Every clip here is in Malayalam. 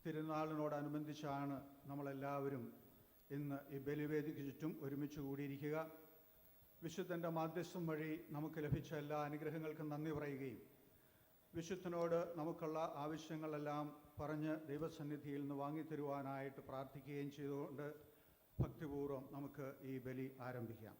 തിരുനാളിനോടനുബന്ധിച്ചാണ് നമ്മളെല്ലാവരും ഇന്ന് ഈ ബലിവേദിക്ക് ചുറ്റും ഒരുമിച്ച് കൂടിയിരിക്കുക. വിശുദ്ധൻ്റെ മാധ്യസ്ഥം വഴി നമുക്ക് ലഭിച്ച എല്ലാ അനുഗ്രഹങ്ങൾക്കും നന്ദി പറയുകയും വിശുദ്ധനോട് നമുക്കുള്ള ആവശ്യങ്ങളെല്ലാം പറഞ്ഞ് ദൈവസന്നിധിയിൽ നിന്ന് വാങ്ങിത്തരുവാനായിട്ട് പ്രാർത്ഥിക്കുകയും ചെയ്തുകൊണ്ട് ഭക്തിപൂർവ്വം നമുക്ക് ഈ ബലി ആരംഭിക്കാം.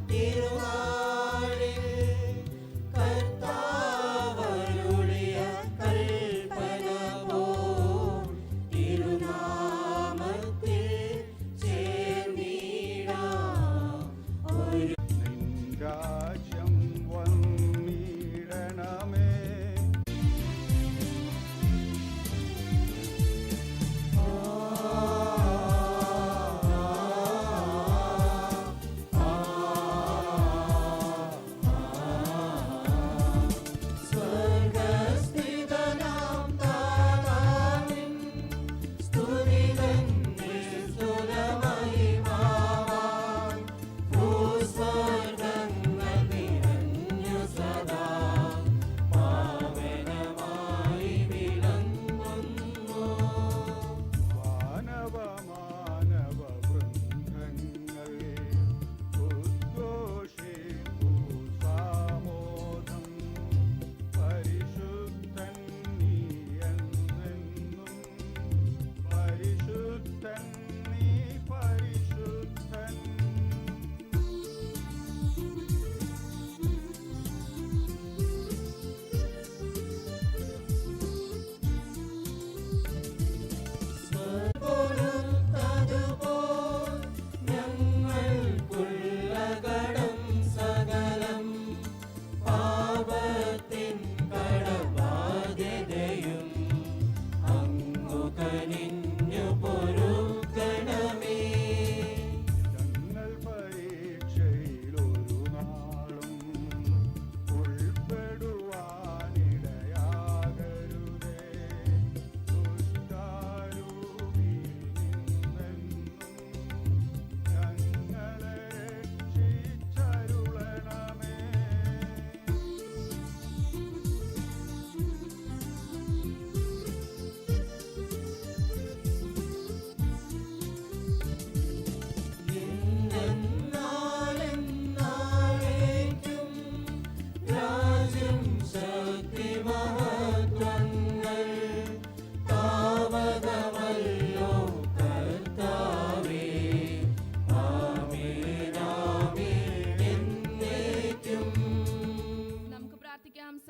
തിരുനാളിൽ കർത്താവ്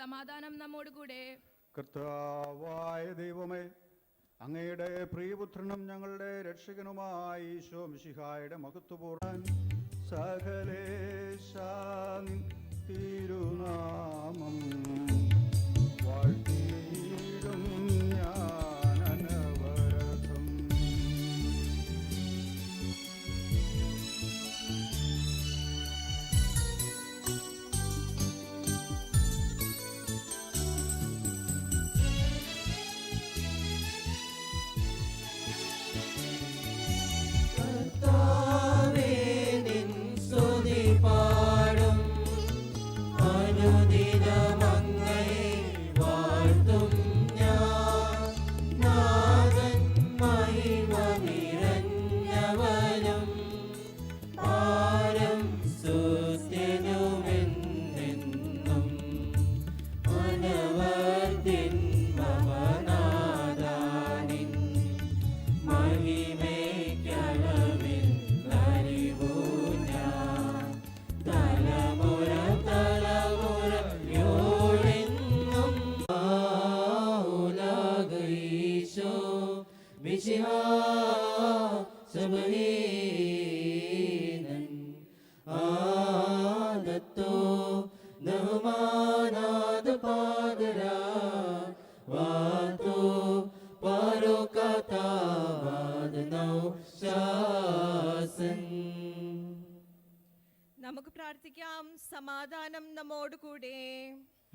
സമാധാനം നമ്മോടുകൂടെ. കർത്താവായ ദൈവമേ, അങ്ങയുടെ പ്രിയപുത്രനും ഞങ്ങളുടെ രക്ഷകനുമായ ഈശോ മിശിഹായുടെ മഹത്വപൂർണ്ണൻ സകലേശാൻ തിരുനാമം വാഴ്ത്തിയിടും ഞാൻ അനവരതം. നമുക്ക് പ്രാർത്ഥിക്കാം. സമാധാനം നമ്മോടുകൂടെ.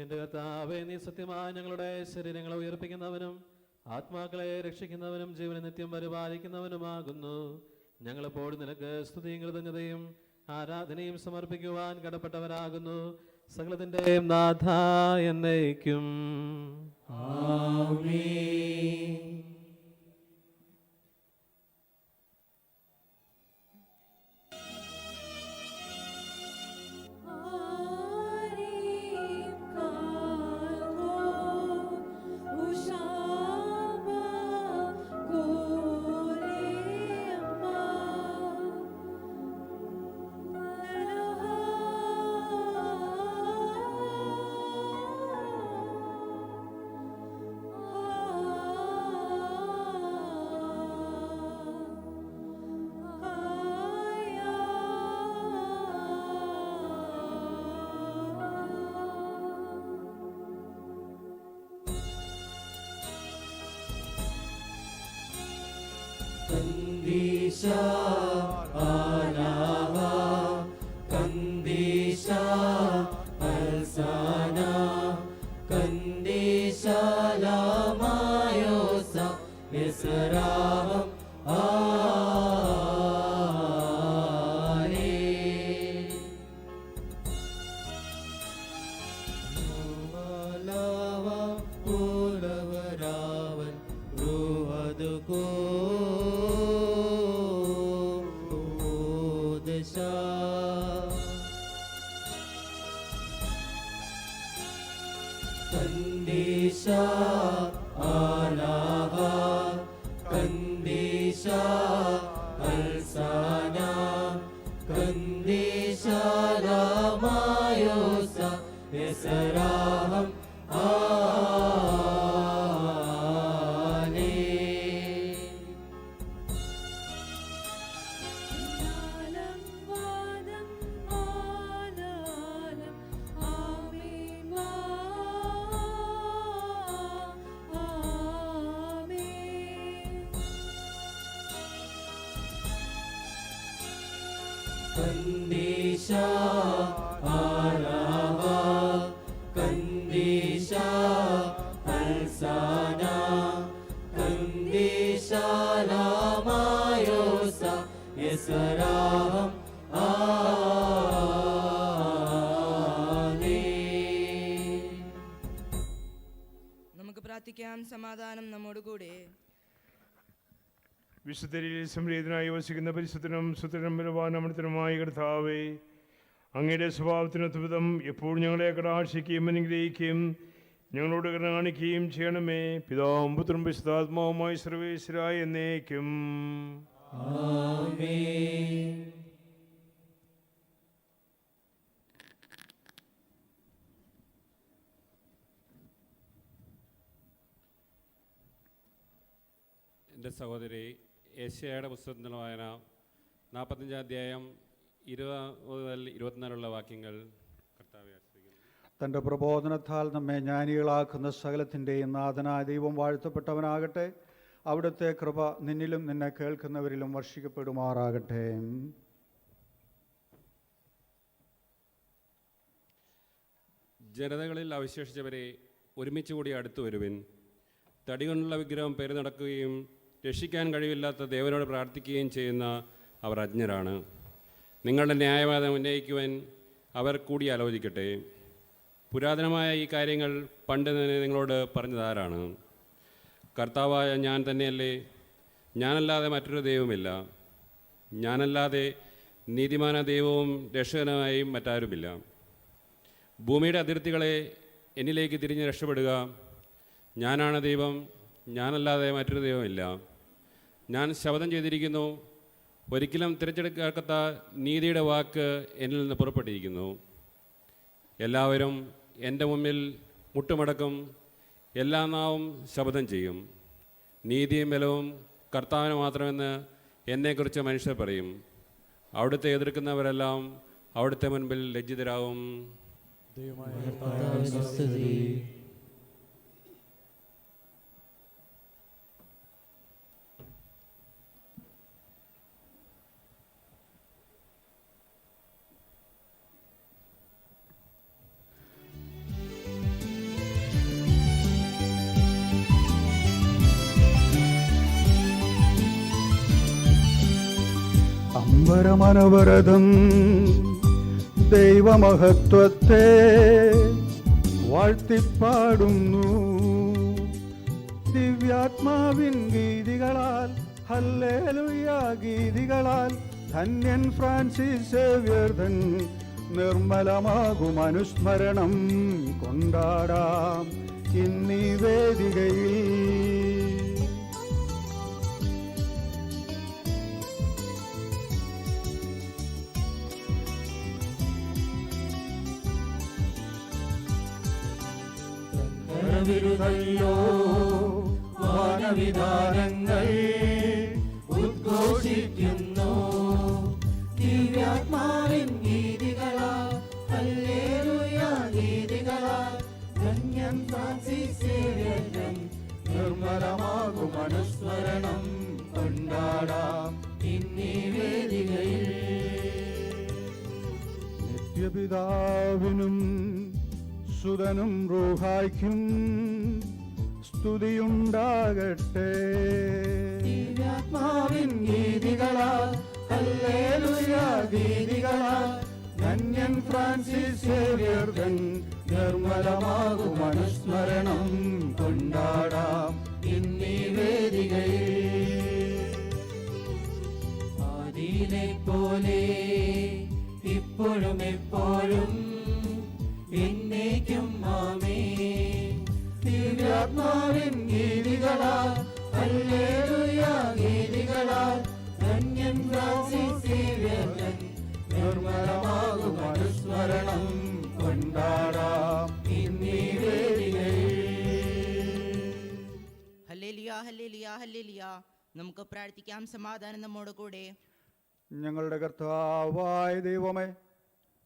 എന്റെ കർത്താവേ, നീ സത്യമായി ഞങ്ങളുടെ ശരീരങ്ങളെ ഉയർപ്പിക്കുന്നവനും ആത്മാക്കളെ രക്ഷിക്കുന്നവനും ജീവനെ നിത്യം പരിപാലിക്കുന്നവനുമാകുന്നു. ഞങ്ങളെപ്പോഴും നിനക്ക് സ്തുതിയും കൃതജ്ഞതയും ആരാധനയും സമർപ്പിക്കുവാൻ കടപ്പെട്ടവരാകുന്നു. സകലത്തിന്റെയും നാഥ എന്നേക്കും ആമേൻ. Kandisha Alava, Kandisha Alsana, Kandisha Lamayosa, Esravam Aare. Lava Pulavaravan, Ruhaduko. Kandisha Alava, Kandisha Alsana, Kandisha Lamayosa, Esraham Kandisha Alava, Kandisha Alsana, Kandisha Lamayosa, Esraham Amen. നമുക്ക് പ്രാർത്ഥിക്കാം. സമാധാനം നമ്മോടുകൂടെ. വിശുദ്ധരിൽ സംപ്രീതനായി വസിക്കുന്ന പരിശുദ്ധനും സുതനും ബലവാനമൃതനുമായ കർത്താവേ, അങ്ങയുടെ സ്വഭാവത്തിനൊത്തുവിധം എപ്പോഴും ഞങ്ങളെ കടാക്ഷിക്കുകയും അനുഗ്രഹിക്കുകയും ഞങ്ങളോട് കരുണ കാണിക്കുകയും ചെയ്യണമേ. പിതാവും പുത്രനും പരിശുദ്ധാത്മാവുമായി സർവേശ്വരായ എന്നേക്കും ആമേൻ. എൻ്റെ സഹോദരി ഏഷ്യായുടെ പുസ്തകത്തിൻ്റെ വായന 45 അധ്യായം 20 മുതൽ 24 വാക്യങ്ങൾ കർത്താവെ ആശ്രയിക്കുന്നു. തൻ്റെ പ്രബോധനത്താൽ നമ്മെ ജ്ഞാനികളാക്കുന്ന സകലത്തിൻ്റെയും നാഥനായ ദൈവം വാഴ്ത്തപ്പെട്ടവനാകട്ടെ. അവിടുത്തെ കൃപ നിന്നിലും നിന്നെ കേൾക്കുന്നവരിലും വർഷിക്കപ്പെടുമാറാകട്ടെ. ജനതകളിൽ അവശേഷിച്ചവരെ ഒരുമിച്ച് കൂടി അടുത്തു വരുവിൻ. തടികൊണ്ടുള്ള വിഗ്രഹം പേര് നടക്കുകയും രക്ഷിക്കാൻ കഴിവില്ലാത്ത ദേവനോട് പ്രാർത്ഥിക്കുകയും ചെയ്യുന്ന അവർ അജ്ഞരാണ്. നിങ്ങളുടെ ന്യായവാദം ഉന്നയിക്കുവാൻ അവർ കൂടി ആലോചിക്കട്ടെ. പുരാതനമായ ഈ കാര്യങ്ങൾ പണ്ട് തന്നെ നിങ്ങളോട് പറഞ്ഞതാരാണ്? കർത്താവായ ഞാൻ തന്നെയല്ലേ? ഞാനല്ലാതെ മറ്റൊരു ദൈവമില്ല. ഞാനല്ലാതെ നീതിമാന ദൈവവും രക്ഷകനുമായി മറ്റാരുമില്ല. ഭൂമിയുടെ അതിർത്തികളെ എന്നിലേക്ക് തിരിഞ്ഞ് രക്ഷപ്പെടുക. ഞാനാണ് ദൈവം, ഞാനല്ലാതെ മറ്റൊരു ദൈവമില്ല. ഞാൻ ശപഥം ചെയ്തിരിക്കുന്നു, ഒരിക്കലും തിരഞ്ഞെടുക്കാത്ത നീതിയുടെ വാക്ക് എന്നിൽ നിന്ന് പുറപ്പെട്ടിരിക്കുന്നു. എല്ലാവരും എൻ്റെ മുമ്പിൽ മുട്ടുമടക്കും, എല്ലാ നാവും ശപഥം ചെയ്യും. നീതിയും ബലവും കർത്താവിന് മാത്രമെന്ന് എന്നെക്കുറിച്ച് മനുഷ്യർ പറയും. അവിടുത്തെ എതിർക്കുന്നവരെല്ലാം അവിടുത്തെ മുൻപിൽ ലജ്ജിതരാകും. അമ്പരമനവരതം ദൈവമഹത്വത്തെ വാഴ്ത്തിപ്പാടുന്നു. ദിവ്യാത്മാവിൻ ഗീതികളാൽ ഹല്ലേലൂയ ഗീതികളാൽ ധന്യൻ ഫ്രാൻസിസ് സേവ്യർ തൻ നിർമ്മലമാകും അനുസ്മരണം കൊണ്ടാടാം ഇന്നീ വേദികയിൽ. വിരുതല്ലോ വാനവിധാനങ്ങൾ ഉദ്ഘോഷിക്കുന്നു. ദിവ്യാത്മാവിൻ ഗീതികളാൽ ഹല്ലേലൂയ ഗീതികളാൽ ധന്യൻ ഫ്രാൻസിസ് സേവ്യർ തൻ നിർമ്മലമാകും അനുസ്മരണം കൊണ്ടാടാം ഇന്നീ വേദികയിൽ. നിത്യപിതാവിനും സുതനും റൂഹായ്ക്കും സ്തുതിയുണ്ടാകട്ടെ. ദിവ്യാത്മാവിൻ ഗീതികളാൽ ഹല്ലേലൂയ ഗീതികളാൽ ധന്യൻ ഫ്രാൻസിസ് സേവ്യർ തൻ നിർമ്മലമാകും അനുസ്മരണം കൊണ്ടാടാം ഇന്നീ വേദികയിൽ. ആദിയിലെ പോലെ ഇപ്പോഴും എപ്പോഴും എന്നേക്കും ആമേൻ. ദിവ്യാത്മാവിൻ ഗീതികളാൽ ഹല്ലേലൂയ ഗീതികളാൽ ധന്യൻ ഫ്രാൻസിസ് സേവ്യർ തൻ നിർമ്മലമാകും അനുസ്മരണം കൊണ്ടാടാം ഇന്നീ വേദികയിൽ. Hallelujah hallelujah hallelujah. നമുക്ക് പ്രാർത്ഥിക്കാം, സമാധാനം നമ്മോട് കൂടെ. ഞങ്ങളുടെ കർത്താവായ ദൈവമേ,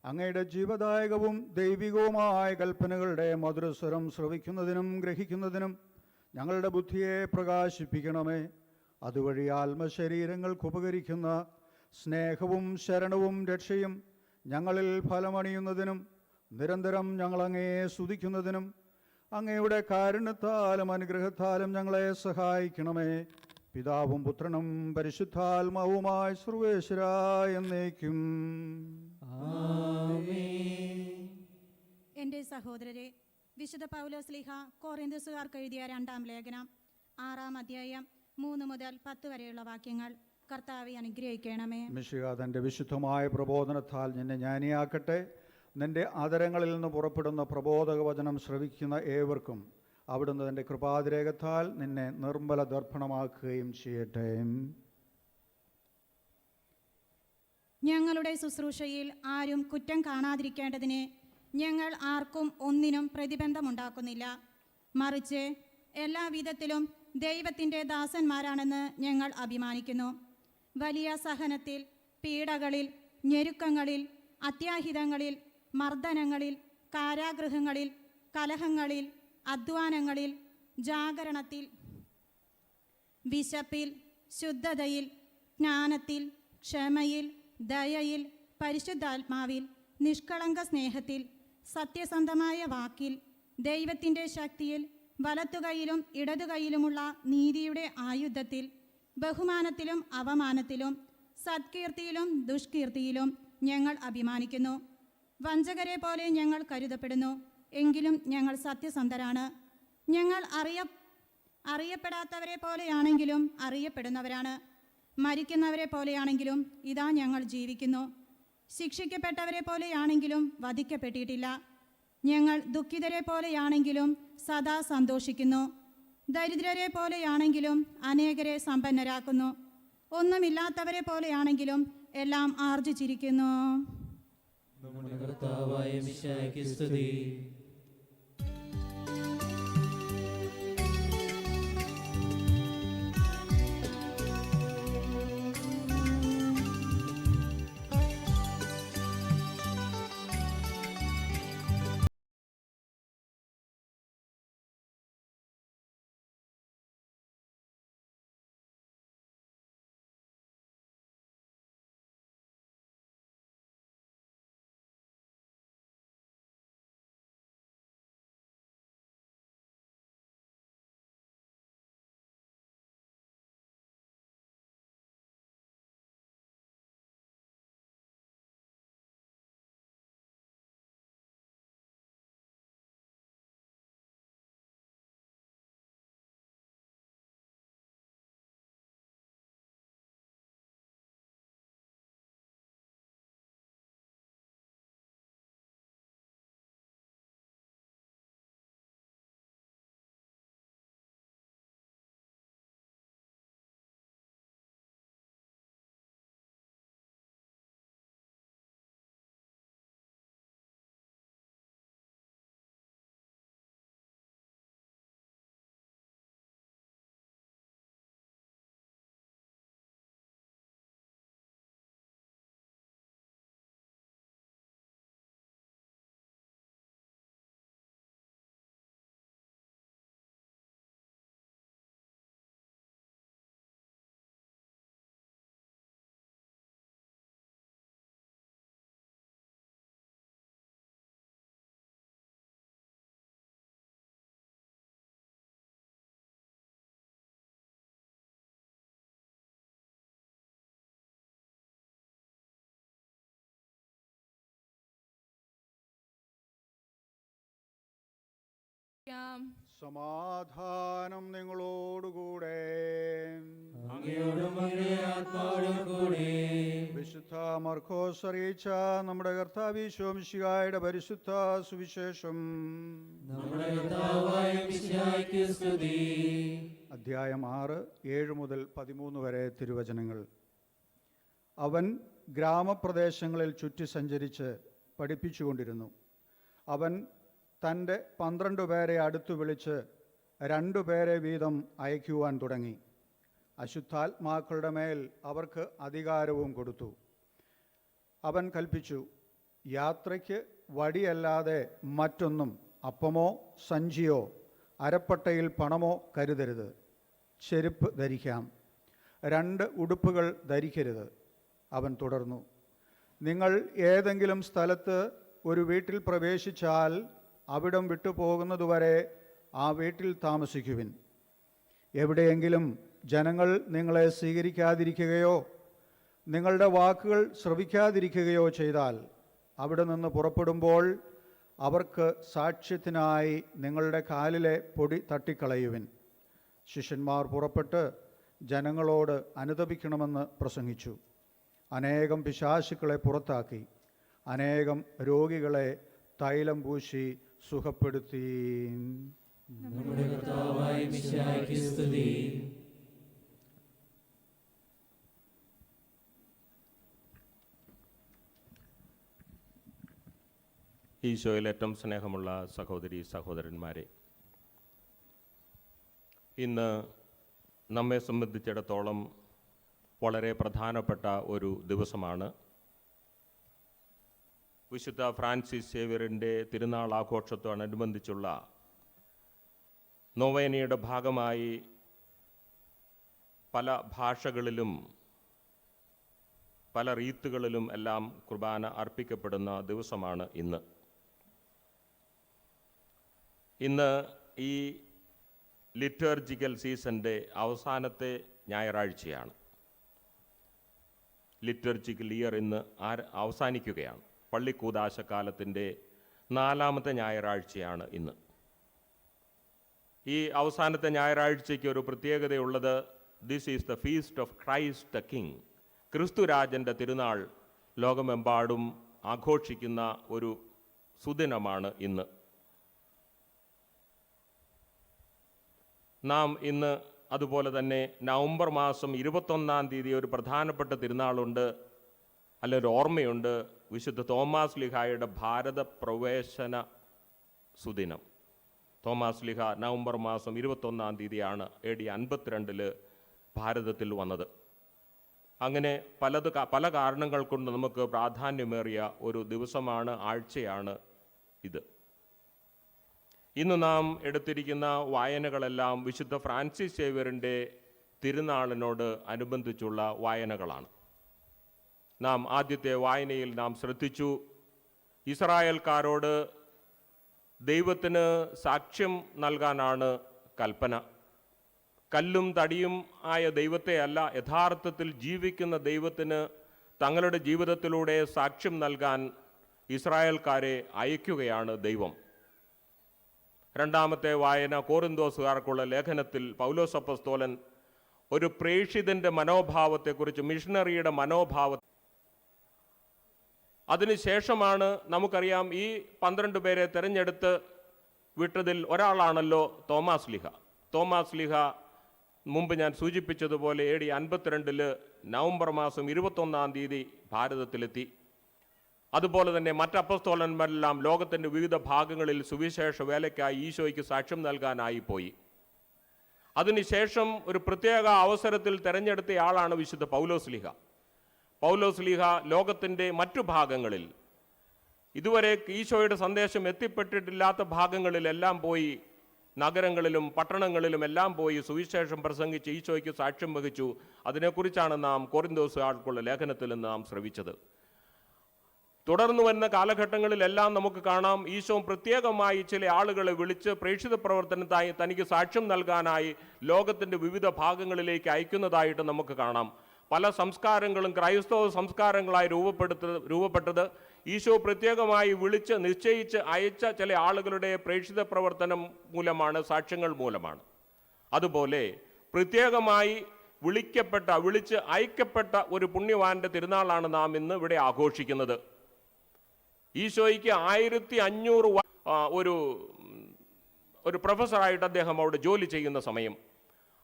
അങ്ങയുടെ ജീവദായകവും ദൈവികവുമായ കൽപ്പനകളുടെ മധുരസ്വരം ശ്രവിക്കുന്നതിനും ഗ്രഹിക്കുന്നതിനും ഞങ്ങളുടെ ബുദ്ധിയെ പ്രകാശിപ്പിക്കണമേ. അതുവഴി ആത്മശരീരങ്ങൾക്ക് ഉപകരിക്കുന്ന സ്നേഹവും ശരണവും രക്ഷയും ഞങ്ങളിൽ ഫലമണിയുന്നതിനും നിരന്തരം ഞങ്ങളങ്ങയെ സ്തുതിക്കുന്നതിനും അങ്ങയുടെ കാരുണ്യത്താലും അനുഗ്രഹത്താലും ഞങ്ങളെ സഹായിക്കണമേ. പിതാവും പുത്രനും പരിശുദ്ധാത്മാവുമായ സർവേശ്വരാ എന്നേക്കും. എൻ്റെ സഹോദരരെ, വിശുദ്ധ പൗലോസ്ലീഹ കൊറിന്ത്യസുകാർക്ക് എഴുതിയ 2-ാം ലേഖനം 6-ാം അധ്യായം 3 മുതൽ 10 വരെയുള്ള വാക്യങ്ങൾ കർത്താവെ അനുഗ്രഹിക്കണമേ. മിശിഹ തൻ്റെ വിശുദ്ധമായ പ്രബോധനത്താൽ നിന്നെ ജ്ഞാനിയാക്കട്ടെ. നിന്റെ ആദരങ്ങളിൽ നിന്ന് പുറപ്പെടുന്ന പ്രബോധക വചനം ശ്രവിക്കുന്ന ഏവർക്കും അവിടുന്ന് തൻ്റെ കൃപാതിരേകത്താൽ നിന്നെ നിർമ്മല ദർപ്പണമാക്കുകയും ചെയ്യട്ടെ. ഞങ്ങളുടെ ശുശ്രൂഷയിൽ ആരും കുറ്റം കാണാതിരിക്കേണ്ടതിന് ഞങ്ങൾ ആർക്കും ഒന്നിനും പ്രതിബന്ധമുണ്ടാക്കുന്നില്ല. മറിച്ച് എല്ലാവിധത്തിലും ദൈവത്തിൻ്റെ ദാസന്മാരാണെന്ന് ഞങ്ങൾ അഭിമാനിക്കുന്നു. വലിയ സഹനത്തിൽ, പീഡകളിൽ, ഞെരുക്കങ്ങളിൽ, അത്യാഹിതങ്ങളിൽ, മർദ്ദനങ്ങളിൽ, കാരാഗൃഹങ്ങളിൽ, കലഹങ്ങളിൽ, അധ്വാനങ്ങളിൽ, ജാഗരണത്തിൽ, വിശപ്പിൽ, ശുദ്ധതയിൽ, ജ്ഞാനത്തിൽ, ക്ഷമയിൽ, ദയയിൽ, പരിശുദ്ധാത്മാവിൽ, നിഷ്കളങ്ക സ്നേഹത്തിൽ, സത്യസന്ധമായ വാക്കിൽ, ദൈവത്തിൻ്റെ ശക്തിയിൽ, വലത്തുകൈയിലും ഇടതുകൈയിലുമുള്ള നീതിയുടെ ആയുധത്തിൽ, ബഹുമാനത്തിലും അവമാനത്തിലും, സത്കീർത്തിയിലും ദുഷ്കീർത്തിയിലും ഞങ്ങൾ അഭിമാനിക്കുന്നു. വഞ്ചകരെ പോലെ ഞങ്ങൾ കരുതപ്പെടുന്നു, എങ്കിലും ഞങ്ങൾ സത്യസന്ധരാണ്. ഞങ്ങൾ അറിയപ്പെടാത്തവരെ പോലെയാണെങ്കിലും അറിയപ്പെടുന്നവരാണ്. മരിക്കുന്നവരെ പോലെയാണെങ്കിലും ഇതാ ഞങ്ങൾ ജീവിക്കുന്നു. ശിക്ഷിക്കപ്പെട്ടവരെ പോലെയാണെങ്കിലും വധിക്കപ്പെട്ടിട്ടില്ല. ഞങ്ങൾ ദുഃഖിതരെ പോലെയാണെങ്കിലും സദാ സന്തോഷിക്കുന്നു. ദരിദ്രരെ പോലെയാണെങ്കിലും അനേകരെ സമ്പന്നരാക്കുന്നു. ഒന്നുമില്ലാത്തവരെ പോലെയാണെങ്കിലും എല്ലാം ആർജിച്ചിരിക്കുന്നു. നമ്മുടെ കർത്താവായ മിശിഹായ്ക്ക് സ്തുതി. സമാധാനം നിങ്ങളോടുകൂടെ. അങ്ങയോടും അങ്ങയുടെ ആത്മാവോടും കൂടെ. വിശുദ്ധ മർക്കോസ് അറിയിച്ച നമ്മുടെ കർത്താവ് ഈശോ മിശിഹായുടെ പരിശുദ്ധ സുവിശേഷം. നമ്മുടെ കർത്താവായ മിശിഹായ്ക്ക് സ്തുതി. അധ്യായം 6, 7 മുതൽ 13 വരെ തിരുവചനങ്ങൾ. അവൻ ഗ്രാമപ്രദേശങ്ങളിൽ ചുറ്റി സഞ്ചരിച്ച് പഠിപ്പിച്ചുകൊണ്ടിരുന്നു. അവൻ തൻ്റെ 12 പേരെ അടുത്തു വിളിച്ച് 2 പേരെ വീതം അയക്കുവാൻ തുടങ്ങി. അശുദ്ധാത്മാക്കളുടെ മേൽ അവർക്ക് അധികാരവും കൊടുത്തു. അവൻ കൽപ്പിച്ചു, യാത്രയ്ക്ക് വടിയല്ലാതെ മറ്റൊന്നും, അപ്പമോ സഞ്ചിയോ അരപ്പട്ടയിൽ പണമോ കരുതരുത്. ചെരുപ്പ് ധരിക്കാം, 2 ഉടുപ്പുകൾ ധരിക്കരുത്. അവൻ തുടർന്നു, നിങ്ങൾ ഏതെങ്കിലും സ്ഥലത്ത് ഒരു വീട്ടിൽ പ്രവേശിച്ചാൽ അവിടം വിട്ടുപോകുന്നതുവരെ ആ വീട്ടിൽ താമസിക്കുവിൻ. എവിടെയെങ്കിലും ജനങ്ങൾ നിങ്ങളെ സ്വീകരിക്കാതിരിക്കുകയോ നിങ്ങളുടെ വാക്കുകൾ ശ്രവിക്കാതിരിക്കുകയോ ചെയ്താൽ അവിടെ നിന്ന് പുറപ്പെടുമ്പോൾ അവർക്ക് സാക്ഷ്യത്തിനായി നിങ്ങളുടെ കാലിലെ പൊടി തട്ടിക്കളയുവിൻ. ശിഷ്യന്മാർ പുറപ്പെട്ട് ജനങ്ങളോട് അനുതപിക്കണമെന്ന് പ്രസംഗിച്ചു. അനേകം പിശാചുക്കളെ പുറത്താക്കി അനേകം രോഗികളെ തൈലം പൂശി സുഖപ്പെടുത്തി. നമ്മുടെ കർത്താവായ മിശിഹായ്ക്ക് സ്തുതി. ഈശോയിൽ ഏറ്റവും സ്നേഹമുള്ള സഹോദരി സഹോദരന്മാരെ, ഇന്ന് നമ്മെ സംബന്ധിച്ചിടത്തോളം വളരെ പ്രധാനപ്പെട്ട ഒരു ദിവസമാണ്. വിശുദ്ധ ഫ്രാൻസിസ് സേവ്യറിൻ്റെ തിരുനാൾ ആഘോഷത്തോടനുബന്ധിച്ചുള്ള നൊവേനയുടെ ഭാഗമായി പല ഭാഷകളിലും പല റീത്തുകളിലും എല്ലാം കുർബാന അർപ്പിക്കപ്പെടുന്ന ദിവസമാണ് ഇന്ന്. ഇന്ന് ഈ ലിറ്റർജിക്കൽ സീസണിൻ്റെ അവസാനത്തെ ഞായറാഴ്ചയാണ്. ലിറ്റർജിക്കൽ ഇയർ ഇന്ന് അവസാനിക്കുകയാണ്. പള്ളിക്കൂദാശക്കാലത്തിൻ്റെ 4ാമത്തെ ഞായറാഴ്ചയാണ് ഇന്ന്. ഈ അവസാനത്തെ ഞായറാഴ്ചയ്ക്ക് ഒരു പ്രത്യേകതയുള്ളത്, this is the feast of Christ the king. ക്രിസ്തുരാജൻ്റെ തിരുനാൾ ലോകമെമ്പാടും ആഘോഷിക്കുന്ന ഒരു സുദിനമാണ് ഇന്ന്. നാം ഇന്ന് അതുപോലെ തന്നെ നവംബർ മാസം 21-ാം തീയതി ഒരു പ്രധാനപ്പെട്ട തിരുനാളുണ്ട്, ഒരു ഓർമ്മയുണ്ട്. വിശുദ്ധ തോമാസ് ലീഹായുടെ ഭാരത പ്രവേശന സുദിനം. തോമാസ് ലീഹ നവംബർ മാസം 21-ാം തീയതിയാണ് AD 52 ഭാരതത്തിൽ വന്നത്. അങ്ങനെ പല കാരണങ്ങൾ കൊണ്ട് നമുക്ക് പ്രാധാന്യമേറിയ ഒരു ദിവസമാണ്, ആഴ്ചയാണ് ഇത്. ഇന്ന് നാം എടുത്തിരിക്കുന്ന വായനകളെല്ലാം വിശുദ്ധ ഫ്രാൻസിസ് സേവ്യറിൻ്റെ തിരുനാളിനോട് അനുബന്ധിച്ചുള്ള വായനകളാണ്. നാം ആദ്യത്തെ വായനയിൽ നാം ശ്രദ്ധിച്ചു, ഇസ്രായേൽക്കാരോട് ദൈവത്തിന് സാക്ഷ്യം നൽകാനാണ് കൽപ്പന. കല്ലും തടിയും ആയ ദൈവത്തെ അല്ല, യഥാർത്ഥത്തിൽ ജീവിക്കുന്ന ദൈവത്തിന് തങ്ങളുടെ ജീവിതത്തിലൂടെ സാക്ഷ്യം നൽകാൻ ഇസ്രായേൽക്കാരെ അയക്കുകയാണ് ദൈവം. രണ്ടാമത്തെ വായന കോറിന്തോസുകാർക്കുള്ള ലേഖനത്തിൽ പൗലോസ് അപ്പോസ്തലൻ ഒരു പ്രേക്ഷിതൻ്റെ മനോഭാവത്തെക്കുറിച്ച്, മിഷണറിയുടെ മനോഭാവം. അതിനുശേഷമാണ് നമുക്കറിയാം ഈ 12 പേരെ തിരഞ്ഞെടുത്ത് വിട്ടതിൽ ഒരാളാണല്ലോ തോമാസ് ലീഹ. തോമാസ് ലീഹ മുമ്പ് ഞാൻ സൂചിപ്പിച്ചതുപോലെ AD 52 നവംബർ മാസം 21-ാം തീയതി ഭാരതത്തിലെത്തി. അതുപോലെ തന്നെ മറ്റ് അപ്പോസ്തലന്മാരെല്ലാം ലോകത്തിൻ്റെ വിവിധ ഭാഗങ്ങളിൽ സുവിശേഷ വേലയ്ക്കായി ഈശോയ്ക്ക് സാക്ഷ്യം നൽകാനായി പോയി. അതിനുശേഷം ഒരു പ്രത്യേക അവസരത്തിൽ തിരഞ്ഞെടുത്തയാളാണ് വിശുദ്ധ പൗലോസ് ലീഹ. പൗലോസ് ലീഹ ലോകത്തിൻ്റെ മറ്റു ഭാഗങ്ങളിൽ, ഇതുവരെ ഈശോയുടെ സന്ദേശം എത്തിപ്പെട്ടിട്ടില്ലാത്ത ഭാഗങ്ങളിലെല്ലാം പോയി, നഗരങ്ങളിലും പട്ടണങ്ങളിലും എല്ലാം പോയി സുവിശേഷം പ്രസംഗിച്ച് ഈശോയ്ക്ക് സാക്ഷ്യം വഹിച്ചു. അതിനെക്കുറിച്ചാണ് നാം കോറിന്തോസുകാർക്കുള്ള ലേഖനത്തിൽ നിന്ന് നാം ശ്രവിച്ചത്. തുടർന്നു വരുന്ന കാലഘട്ടങ്ങളിലെല്ലാം നമുക്ക് കാണാം, ഈശോ പ്രത്യേകമായി ചില ആളുകളെ വിളിച്ച് പ്രേക്ഷിത പ്രവർത്തനത്തായി തനിക്ക് സാക്ഷ്യം നൽകാനായി ലോകത്തിൻ്റെ വിവിധ ഭാഗങ്ങളിലേക്ക് അയക്കുന്നതായിട്ട് നമുക്ക് കാണാം. പല സംസ്കാരങ്ങളും ക്രൈസ്തവ സംസ്കാരങ്ങളായി രൂപപ്പെട്ടത് ഈശോ പ്രത്യേകമായി വിളിച്ച് നിശ്ചയിച്ച് അയച്ച ചില ആളുകളുടെ പ്രേക്ഷിത പ്രവർത്തനം മൂലമാണ്, സാക്ഷ്യങ്ങൾ മൂലമാണ്. അതുപോലെ പ്രത്യേകമായി വിളിച്ച് അയക്കപ്പെട്ട ഒരു പുണ്യവാന്റെ തിരുനാളാണ് നാം ഇന്ന് ഇവിടെ ആഘോഷിക്കുന്നത്. ഈശോയ്ക്ക് 1500 ഒരു പ്രൊഫസറായിട്ട് അദ്ദേഹം അവിടെ ജോലി ചെയ്യുന്ന സമയം.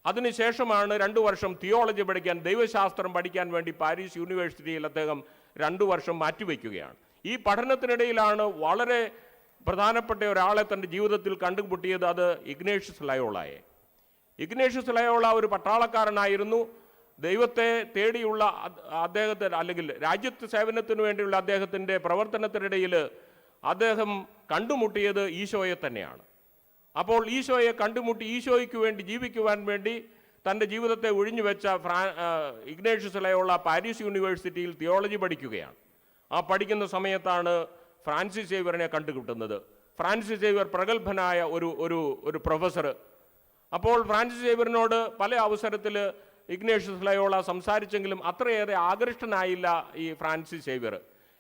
അതിനുശേഷമാണ് 2 വർഷം തിയോളജി പഠിക്കാൻ, ദൈവശാസ്ത്രം പഠിക്കാൻ വേണ്ടി പാരീസ് യൂണിവേഴ്സിറ്റിയിൽ അദ്ദേഹം 2 വർഷം മാറ്റിവെക്കുകയാണ്. ഈ പഠനത്തിനിടയിലാണ് വളരെ പ്രധാനപ്പെട്ട ഒരാളെ തൻ്റെ ജീവിതത്തിൽ കണ്ടുമുട്ടിയത്. അത് ഇഗ്നേഷ്യസ് ലയോളയെ. ഇഗ്നേഷ്യസ് ലയോള ഒരു പട്ടാളക്കാരനായിരുന്നു. ദൈവത്തെ തേടിയുള്ള അദ്ദേഹത്തിന്, അല്ലെങ്കിൽ രാജ്യത്ത് സേവനത്തിന് വേണ്ടിയുള്ള അദ്ദേഹത്തിൻ്റെ പ്രവർത്തനത്തിനിടയിൽ അദ്ദേഹം കണ്ടുമുട്ടിയത് ഈശോയെ തന്നെയാണ്. അപ്പോൾ ഈശോയെ കണ്ടുമുട്ടി ഈശോയ്ക്ക് വേണ്ടി ജീവിക്കുവാൻ വേണ്ടി തൻ്റെ ജീവിതത്തെ ഒഴിഞ്ഞുവെച്ച ഇഗ്നേഷ്യസ് ലയോള പാരീസ് യൂണിവേഴ്സിറ്റിയിൽ തിയോളജി പഠിക്കുകയാണ്. ആ പഠിക്കുന്ന സമയത്താണ് ഫ്രാൻസിസ് സേവ്യറിനെ കണ്ടുകിട്ടുന്നത്. ഫ്രാൻസിസ് സേവ്യർ പ്രഗത്ഭനായ ഒരു പ്രൊഫസർ. അപ്പോൾ ഫ്രാൻസിസ് സേവ്യറിനോട് പല അവസരത്തിൽ ഇഗ്നേഷ്യസ് ലയോള സംസാരിച്ചെങ്കിലും അത്രയേറെ ആകൃഷ്ടനായില്ല ഈ ഫ്രാൻസിസ് സേവ്യർ.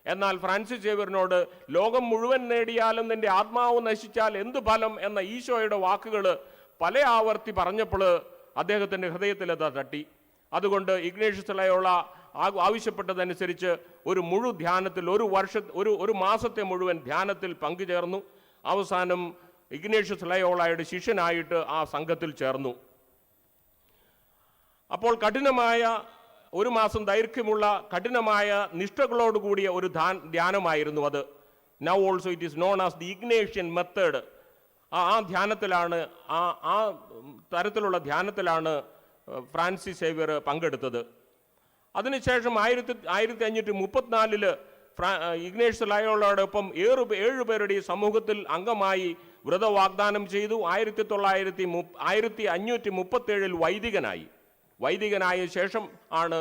എന്നാൽ ഫ്രാൻസിസ് സേവ്യറിനോട് ലോകം മുഴുവൻ നേടിയാലും നിന്റെ ആത്മാവ് നശിച്ചാൽ എന്ത് ഫലം എന്ന ഈശോയുടെ വാക്കുകൾ പല ആവർത്തി പറഞ്ഞപ്പോൾ അദ്ദേഹത്തിൻ്റെ ഹൃദയത്തിൽ അത് തട്ടി. അതുകൊണ്ട് ഇഗ്നേഷ്യസ് ലയോള ആവശ്യപ്പെട്ടതനുസരിച്ച് ഒരു ധ്യാനത്തിൽ ഒരു മാസത്തെ മുഴുവൻ ധ്യാനത്തിൽ പങ്കുചേർന്നു. അവസാനം ഇഗ്നേഷ്യസ് ലയോളയുടെ ശിഷ്യനായിട്ട് ആ സംഘത്തിൽ ചേർന്നു. അപ്പോൾ കഠിനമായ 1 മാസം ദൈർഘ്യമുള്ള കഠിനമായ നിഷ്ഠകളോടുകൂടിയ ഒരു ധ്യാനമായിരുന്നു അത്. Now also it is known as the Ignatian method. ആ ധ്യാനത്തിലാണ്, ആ തരത്തിലുള്ള ധ്യാനത്തിലാണ് ഫ്രാൻസിസ് സേവ്യർ പങ്കെടുത്തത്. അതിനുശേഷം 1534 ഇഗ്നേഷ്യസ് ലയോളയോടൊപ്പം 7 പേരുടെ സമൂഹത്തിൽ അംഗമായി വ്രതവാഗ്ദാനം ചെയ്തു. 1537 വൈദികനായ ശേഷം ആണ്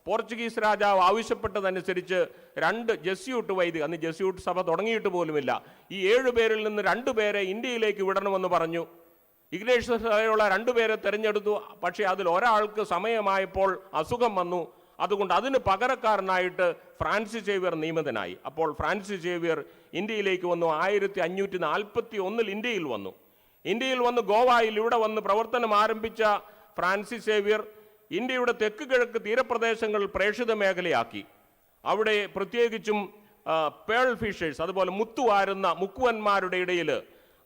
പോർച്ചുഗീസ് രാജാവ് ആവശ്യപ്പെട്ടതനുസരിച്ച് 2 ജെസ്യൂട്ട് വൈദികർ, അന്ന് ജെസ്യൂട്ട് സഭ തുടങ്ങിയിട്ട് പോലുമില്ല, ഈ 7 പേരിൽ നിന്ന് 2 പേരെ ഇന്ത്യയിലേക്ക് വിടണമെന്ന് പറഞ്ഞു. ഇഗ്നേഷ്യസ് ലയോള 2 പേരെ തിരഞ്ഞെടുത്തു. പക്ഷേ അതിൽ ഒരാൾക്ക് സമയമായപ്പോൾ അസുഖം വന്നു. അതുകൊണ്ട് അതിന് പകരക്കാരനായിട്ട് ഫ്രാൻസിസ് സേവ്യർ നിയമിതനായി. അപ്പോൾ ഫ്രാൻസിസ് സേവ്യർ ഇന്ത്യയിലേക്ക് വന്നു. 1541 ഇന്ത്യയിൽ വന്ന് ഗോവയിൽ ഇവിടെ വന്ന് പ്രവർത്തനം ആരംഭിച്ച ഫ്രാൻസിസ് സേവ്യർ ഇന്ത്യയുടെ തെക്ക് കിഴക്ക് തീരപ്രദേശങ്ങൾ പ്രേക്ഷിത മേഖലയാക്കി. അവിടെ പ്രത്യേകിച്ചും പേൾ ഫിഷേഴ്സ്, അതുപോലെ മുത്തുവാരുന്ന മുക്കുവന്മാരുടെ ഇടയിൽ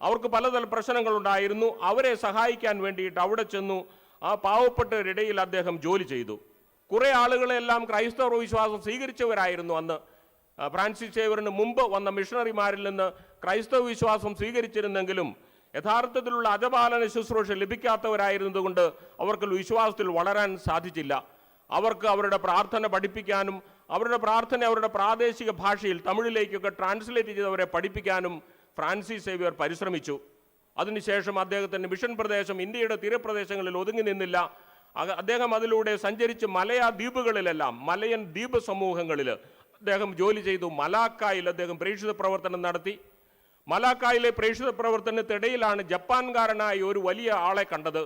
അവർക്ക് പലതരം പ്രശ്നങ്ങളുണ്ടായിരുന്നു. അവരെ സഹായിക്കാൻ വേണ്ടിയിട്ട് അവിടെ ചെന്നു. ആ പാവപ്പെട്ടവരിടയിൽ അദ്ദേഹം ജോലി ചെയ്തു. കുറേ ആളുകളെല്ലാം ക്രൈസ്തവ വിശ്വാസം സ്വീകരിച്ചവരായിരുന്നു. അന്ന് ഫ്രാൻസിസ് സേവ്യറിന് മുമ്പ് വന്ന മിഷണറിമാരിൽ നിന്ന് ക്രൈസ്തവ വിശ്വാസം സ്വീകരിച്ചിരുന്നെങ്കിലും യഥാർത്ഥത്തിലുള്ള അജപാലന ശുശ്രൂഷ ലഭിക്കാത്തവരായിരുന്നതുകൊണ്ട് അവർക്ക് വിശ്വാസത്തിൽ വളരാൻ സാധിച്ചില്ല. അവർക്ക് അവരുടെ പ്രാർത്ഥന പഠിപ്പിക്കാനും അവരുടെ പ്രാർത്ഥന അവരുടെ പ്രാദേശിക ഭാഷയിൽ തമിഴിലേക്കൊക്കെ ട്രാൻസ്ലേറ്റ് ചെയ്തവരെ പഠിപ്പിക്കാനും ഫ്രാൻസിസ് സേവ്യർ പരിശ്രമിച്ചു. അതിനുശേഷം അദ്ദേഹത്തിൻ്റെ മിഷൻ പ്രദേശം ഇന്ത്യയുടെ തീരപ്രദേശങ്ങളിൽ ഒതുങ്ങി നിന്നില്ല. അദ്ദേഹം അതിലൂടെ സഞ്ചരിച്ച് ദ്വീപുകളിലെല്ലാം മലയൻ ദ്വീപ് സമൂഹങ്ങളിൽ അദ്ദേഹം ജോലി ചെയ്തു. മലാക്കായിൽ അദ്ദേഹം പ്രേക്ഷിത പ്രവർത്തനം നടത്തി. മലാക്കായിലെ പ്രേക്ഷിത പ്രവർത്തനത്തിനിടയിലാണ് ജപ്പാൻകാരനായ ഒരു വലിയ ആളെ കണ്ടത്.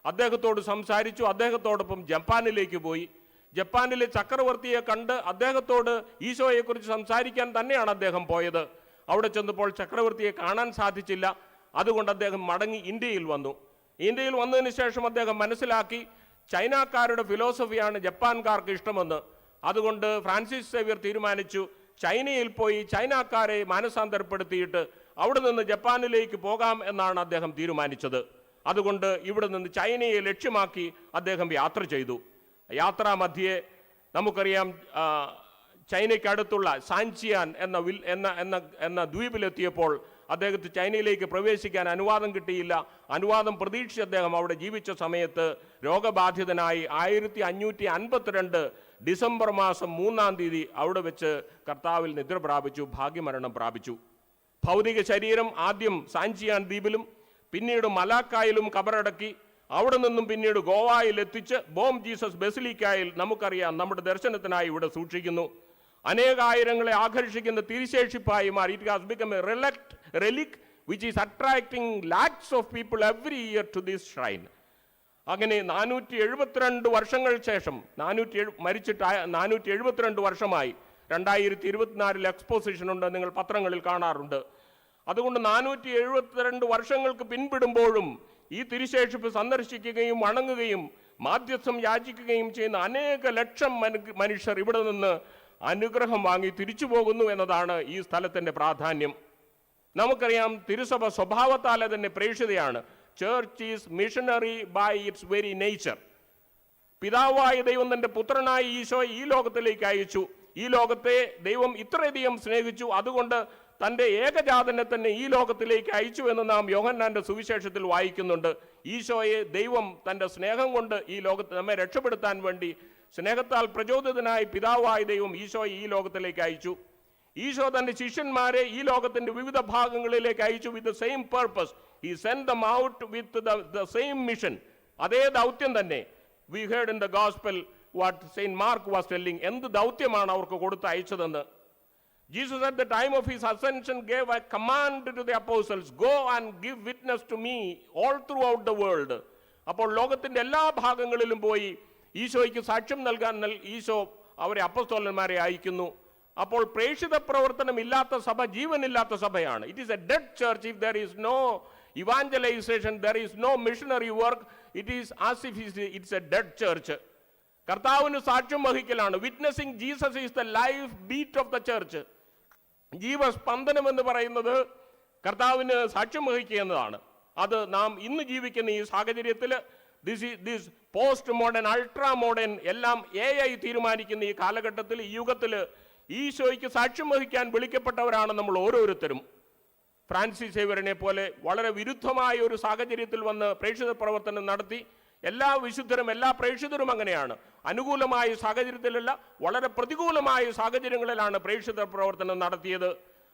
അദ്ദേഹത്തോട് സംസാരിച്ചു. അദ്ദേഹത്തോടൊപ്പം ജപ്പാനിലേക്ക് പോയി. ജപ്പാനിലെ ചക്രവർത്തിയെ കണ്ട് അദ്ദേഹത്തോട് ഈശോയെക്കുറിച്ച് സംസാരിക്കാൻ തന്നെയാണ് അദ്ദേഹം പോയത്. അവിടെ ചെന്നപ്പോൾ ചക്രവർത്തിയെ കാണാൻ സാധിച്ചില്ല. അതുകൊണ്ട് അദ്ദേഹം മടങ്ങി ഇന്ത്യയിൽ വന്നു. ഇന്ത്യയിൽ വന്നതിന് ശേഷം അദ്ദേഹം മനസ്സിലാക്കി ചൈനക്കാരുടെ ഫിലോസഫിയാണ് ജപ്പാൻകാർക്ക് ഇഷ്ടമെന്ന്. അതുകൊണ്ട് ഫ്രാൻസിസ് സേവ്യർ തീരുമാനിച്ചു ചൈനയിൽ പോയി ചൈനക്കാരെ മാനസാന്തരപ്പെടുത്തിയിട്ട് അവിടെ നിന്ന് ജപ്പാനിലേക്ക് പോകാം എന്നാണ് അദ്ദേഹം തീരുമാനിച്ചത്. അതുകൊണ്ട് ഇവിടെ നിന്ന് ചൈനയെ ലക്ഷ്യമാക്കി അദ്ദേഹം യാത്ര ചെയ്തു. യാത്രാമധ്യേ നമുക്കറിയാം ചൈനയ്ക്കടുത്തുള്ള സാൻചിയാൻ എന്ന ദ്വീപിലെത്തിയപ്പോൾ അദ്ദേഹത്തിന് ചൈനയിലേക്ക് പ്രവേശിക്കാൻ അനുവാദം കിട്ടിയില്ല. അനുവാദം പ്രതീക്ഷിച്ച് അദ്ദേഹം അവിടെ ജീവിച്ച സമയത്ത് രോഗബാധിതനായി 1552 ഡിസംബർ മാസം 3-ാം തീയതി അവിടെ വെച്ച് കർത്താവിൽ നിദ്ര പ്രാപിച്ചു, ഭാഗ്യമരണം പ്രാപിച്ചു. ഭൗതിക ശരീരം ആദ്യം സാൻചിയാൻ ദ്വീപിലും പിന്നീട് മലാക്കായിലും കബറടക്കി. അവിടെ നിന്നും പിന്നീട് ഗോവയിൽ എത്തിച്ച് ബോം ജീസസ് ബസിലിക്കായിൽ നമുക്കറിയാം നമ്മുടെ ദർശനത്തിനായി ഇവിടെ സൂക്ഷിക്കുന്നു. അനേകായിരങ്ങളെ ആകർഷിക്കുന്ന തിരുശേഷിപ്പായി മാറി. It has become A relic which is attracting lakhs of people every year to this shrine. അങ്ങനെ 472 വർഷങ്ങൾ ശേഷം മരിച്ചിട്ട് 472 വർഷമായി 2024 എക്സ്പോസിഷൻ ഉണ്ട്, നിങ്ങൾ പത്രങ്ങളിൽ കാണാറുണ്ട്. അതുകൊണ്ട് 472 വർഷങ്ങൾക്ക് പിൻപിടുമ്പോഴും ഈ തിരുശേഷിപ്പ് സന്ദർശിക്കുകയും വണങ്ങുകയും മാധ്യസ്ഥം യാചിക്കുകയും ചെയ്യുന്ന അനേക ലക്ഷം മനുഷ്യർ ഇവിടെ നിന്ന് അനുഗ്രഹം വാങ്ങി തിരിച്ചു പോകുന്നു എന്നതാണ് ഈ സ്ഥലത്തിൻ്റെ പ്രാധാന്യം. നമുക്കറിയാം തിരുസഭ സ്വഭാവത്താലെ തന്നെ പ്രേക്ഷിതയാണ്. Church is missionary by its very nature. പിതാവായ ദൈവം തൻ്റെ പുത്രനായ ഈശോയെ ഈ ലോകത്തിലേക്ക് അയച്ചു. ഈ ലോകത്തെ ദൈവം ഇത്രയധികം സ്നേഹിച്ചു, അതുകൊണ്ട് തൻ്റെ ഏകജാതനെ തന്നെ ഈ ലോകത്തിലേക്ക് അയച്ചു എന്ന് നാം യോഹന്നാന്റെ സുവിശേഷത്തിൽ വായിക്കുന്നുണ്ട്. ഈശോയെ ദൈവം തൻ്റെ സ്നേഹം കൊണ്ട് ഈ ലോകത്ത് നമ്മെ രക്ഷപ്പെടുത്താൻ വേണ്ടി സ്നേഹത്താൽ പ്രചോദിതനായി പിതാവായ ദൈവം ഈശോയെ ഈ ലോകത്തിലേക്ക് അയച്ചു. ഈശോ തൻ്റെ ശിഷ്യന്മാരെ ഈ ലോകത്തിൻ്റെ വിവിധ ഭാഗങ്ങളിലേക്ക് അയച്ചു. With the same purpose he send them out with the same mission. അതേ ദൗത്യം തന്നെ. We heard in the gospel what Saint Mark was telling. എന്ത് ദൗത്യമാണ് അവർക്ക് കൊടുത്ത് അയച്ചതെന്ന്. Jesus at the time of his ascension gave a command to the apostles, go and give witness to me all throughout the world. അപ്പോൾ ലോകത്തിൻ്റെ എല്ലാ ഭാഗങ്ങളിലും പോയി ഈശോയ്ക്ക് സാക്ഷ്യം നൽകാൻ ഈശോ അവരെ അപ്പോസ്തലന്മാരെ അയക്കുന്നു. അപ്പോൾ പ്രേക്ഷിത പ്രവർത്തനം ഇല്ലാത്ത സഭ ജീവനില്ലാത്ത സഭയാണ്. It is a dead church if there is no evangelisation, there is no missionary work. It is as if it's a dead church. കർത്താവിന് സാക്ഷ്യം വഹിക്കലാണ്. Witnessing Jesus is the life beat of the church. ജീവസ്പന്ദനം എന്ന് പറയുന്നത് കർത്താവിന് സാക്ഷ്യം വഹിക്കുക എന്നതാണ്. അത് നാം ഇന്ന് ജീവിക്കുന്ന ഈ സാഹചര്യത്തിൽ this post modern ultra modern എല്ലാം AI തീരുമാനിക്കുന്ന ഈ കാലഘട്ടത്തിൽ ഈ യുഗത്തിൽ ഈശോയ്ക്ക് സാക്ഷ്യം വഹിക്കാൻ വിളിക്കപ്പെട്ടവരാണ് നമ്മൾ ഓരോരുത്തരും. ഫ്രാൻസിസ് സേവ്യറിനെ പോലെ വളരെ വിരുദ്ധമായ ഒരു സാഹചര്യത്തിൽ വന്ന് പ്രേക്ഷിത പ്രവർത്തനം നടത്തി എല്ലാ വിശുദ്ധരും എല്ലാ പ്രേക്ഷിതരും അങ്ങനെയാണ്. അനുകൂലമായ സാഹചര്യത്തിലല്ല, വളരെ പ്രതികൂലമായ സാഹചര്യങ്ങളിലാണ് പ്രേക്ഷിത പ്രവർത്തനം നടത്തിയത്.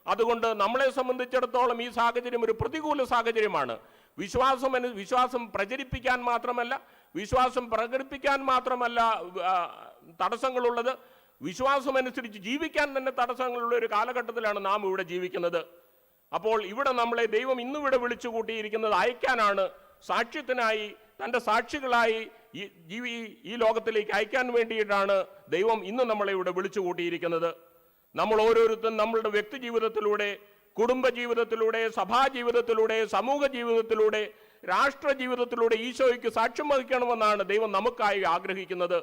അതുകൊണ്ട് നമ്മളെ സംബന്ധിച്ചിടത്തോളം ഈ സാഹചര്യം ഒരു പ്രതികൂല സാഹചര്യമാണ്. വിശ്വാസം പ്രചരിപ്പിക്കാൻ മാത്രമല്ല, വിശ്വാസം പ്രകടിപ്പിക്കാൻ മാത്രമല്ല തടസ്സങ്ങളുള്ളത്, വിശ്വാസമനുസരിച്ച് ജീവിക്കാൻ തന്നെ തടസ്സങ്ങളുള്ള ഒരു കാലഘട്ടത്തിലാണ് നാം ഇവിടെ ജീവിക്കുന്നത്. അപ്പോൾ ഇവിടെ നമ്മളെ ദൈവം ഇന്നിവിടെ വിളിച്ചു കൂട്ടിയിരിക്കുന്നത് അയക്കാനാണ്, സാക്ഷ്യത്തിനായി, തൻ്റെ സാക്ഷികളായി ഈ ലോകത്തിലേക്ക് അയക്കാൻ വേണ്ടിയിട്ടാണ് ദൈവം ഇന്ന് നമ്മളെ ഇവിടെ വിളിച്ചു കൂട്ടിയിരിക്കുന്നത്. നമ്മൾ ഓരോരുത്തരും നമ്മളുടെ വ്യക്തി ജീവിതത്തിലൂടെ, കുടുംബ ജീവിതത്തിലൂടെ, സഭാ ജീവിതത്തിലൂടെ, സമൂഹ ജീവിതത്തിലൂടെ, രാഷ്ട്ര ജീവിതത്തിലൂടെ ഈശോയ്ക്ക് സാക്ഷ്യം വഹിക്കണമെന്നാണ് ദൈവം നമുക്കായി ആഗ്രഹിക്കുന്നത്.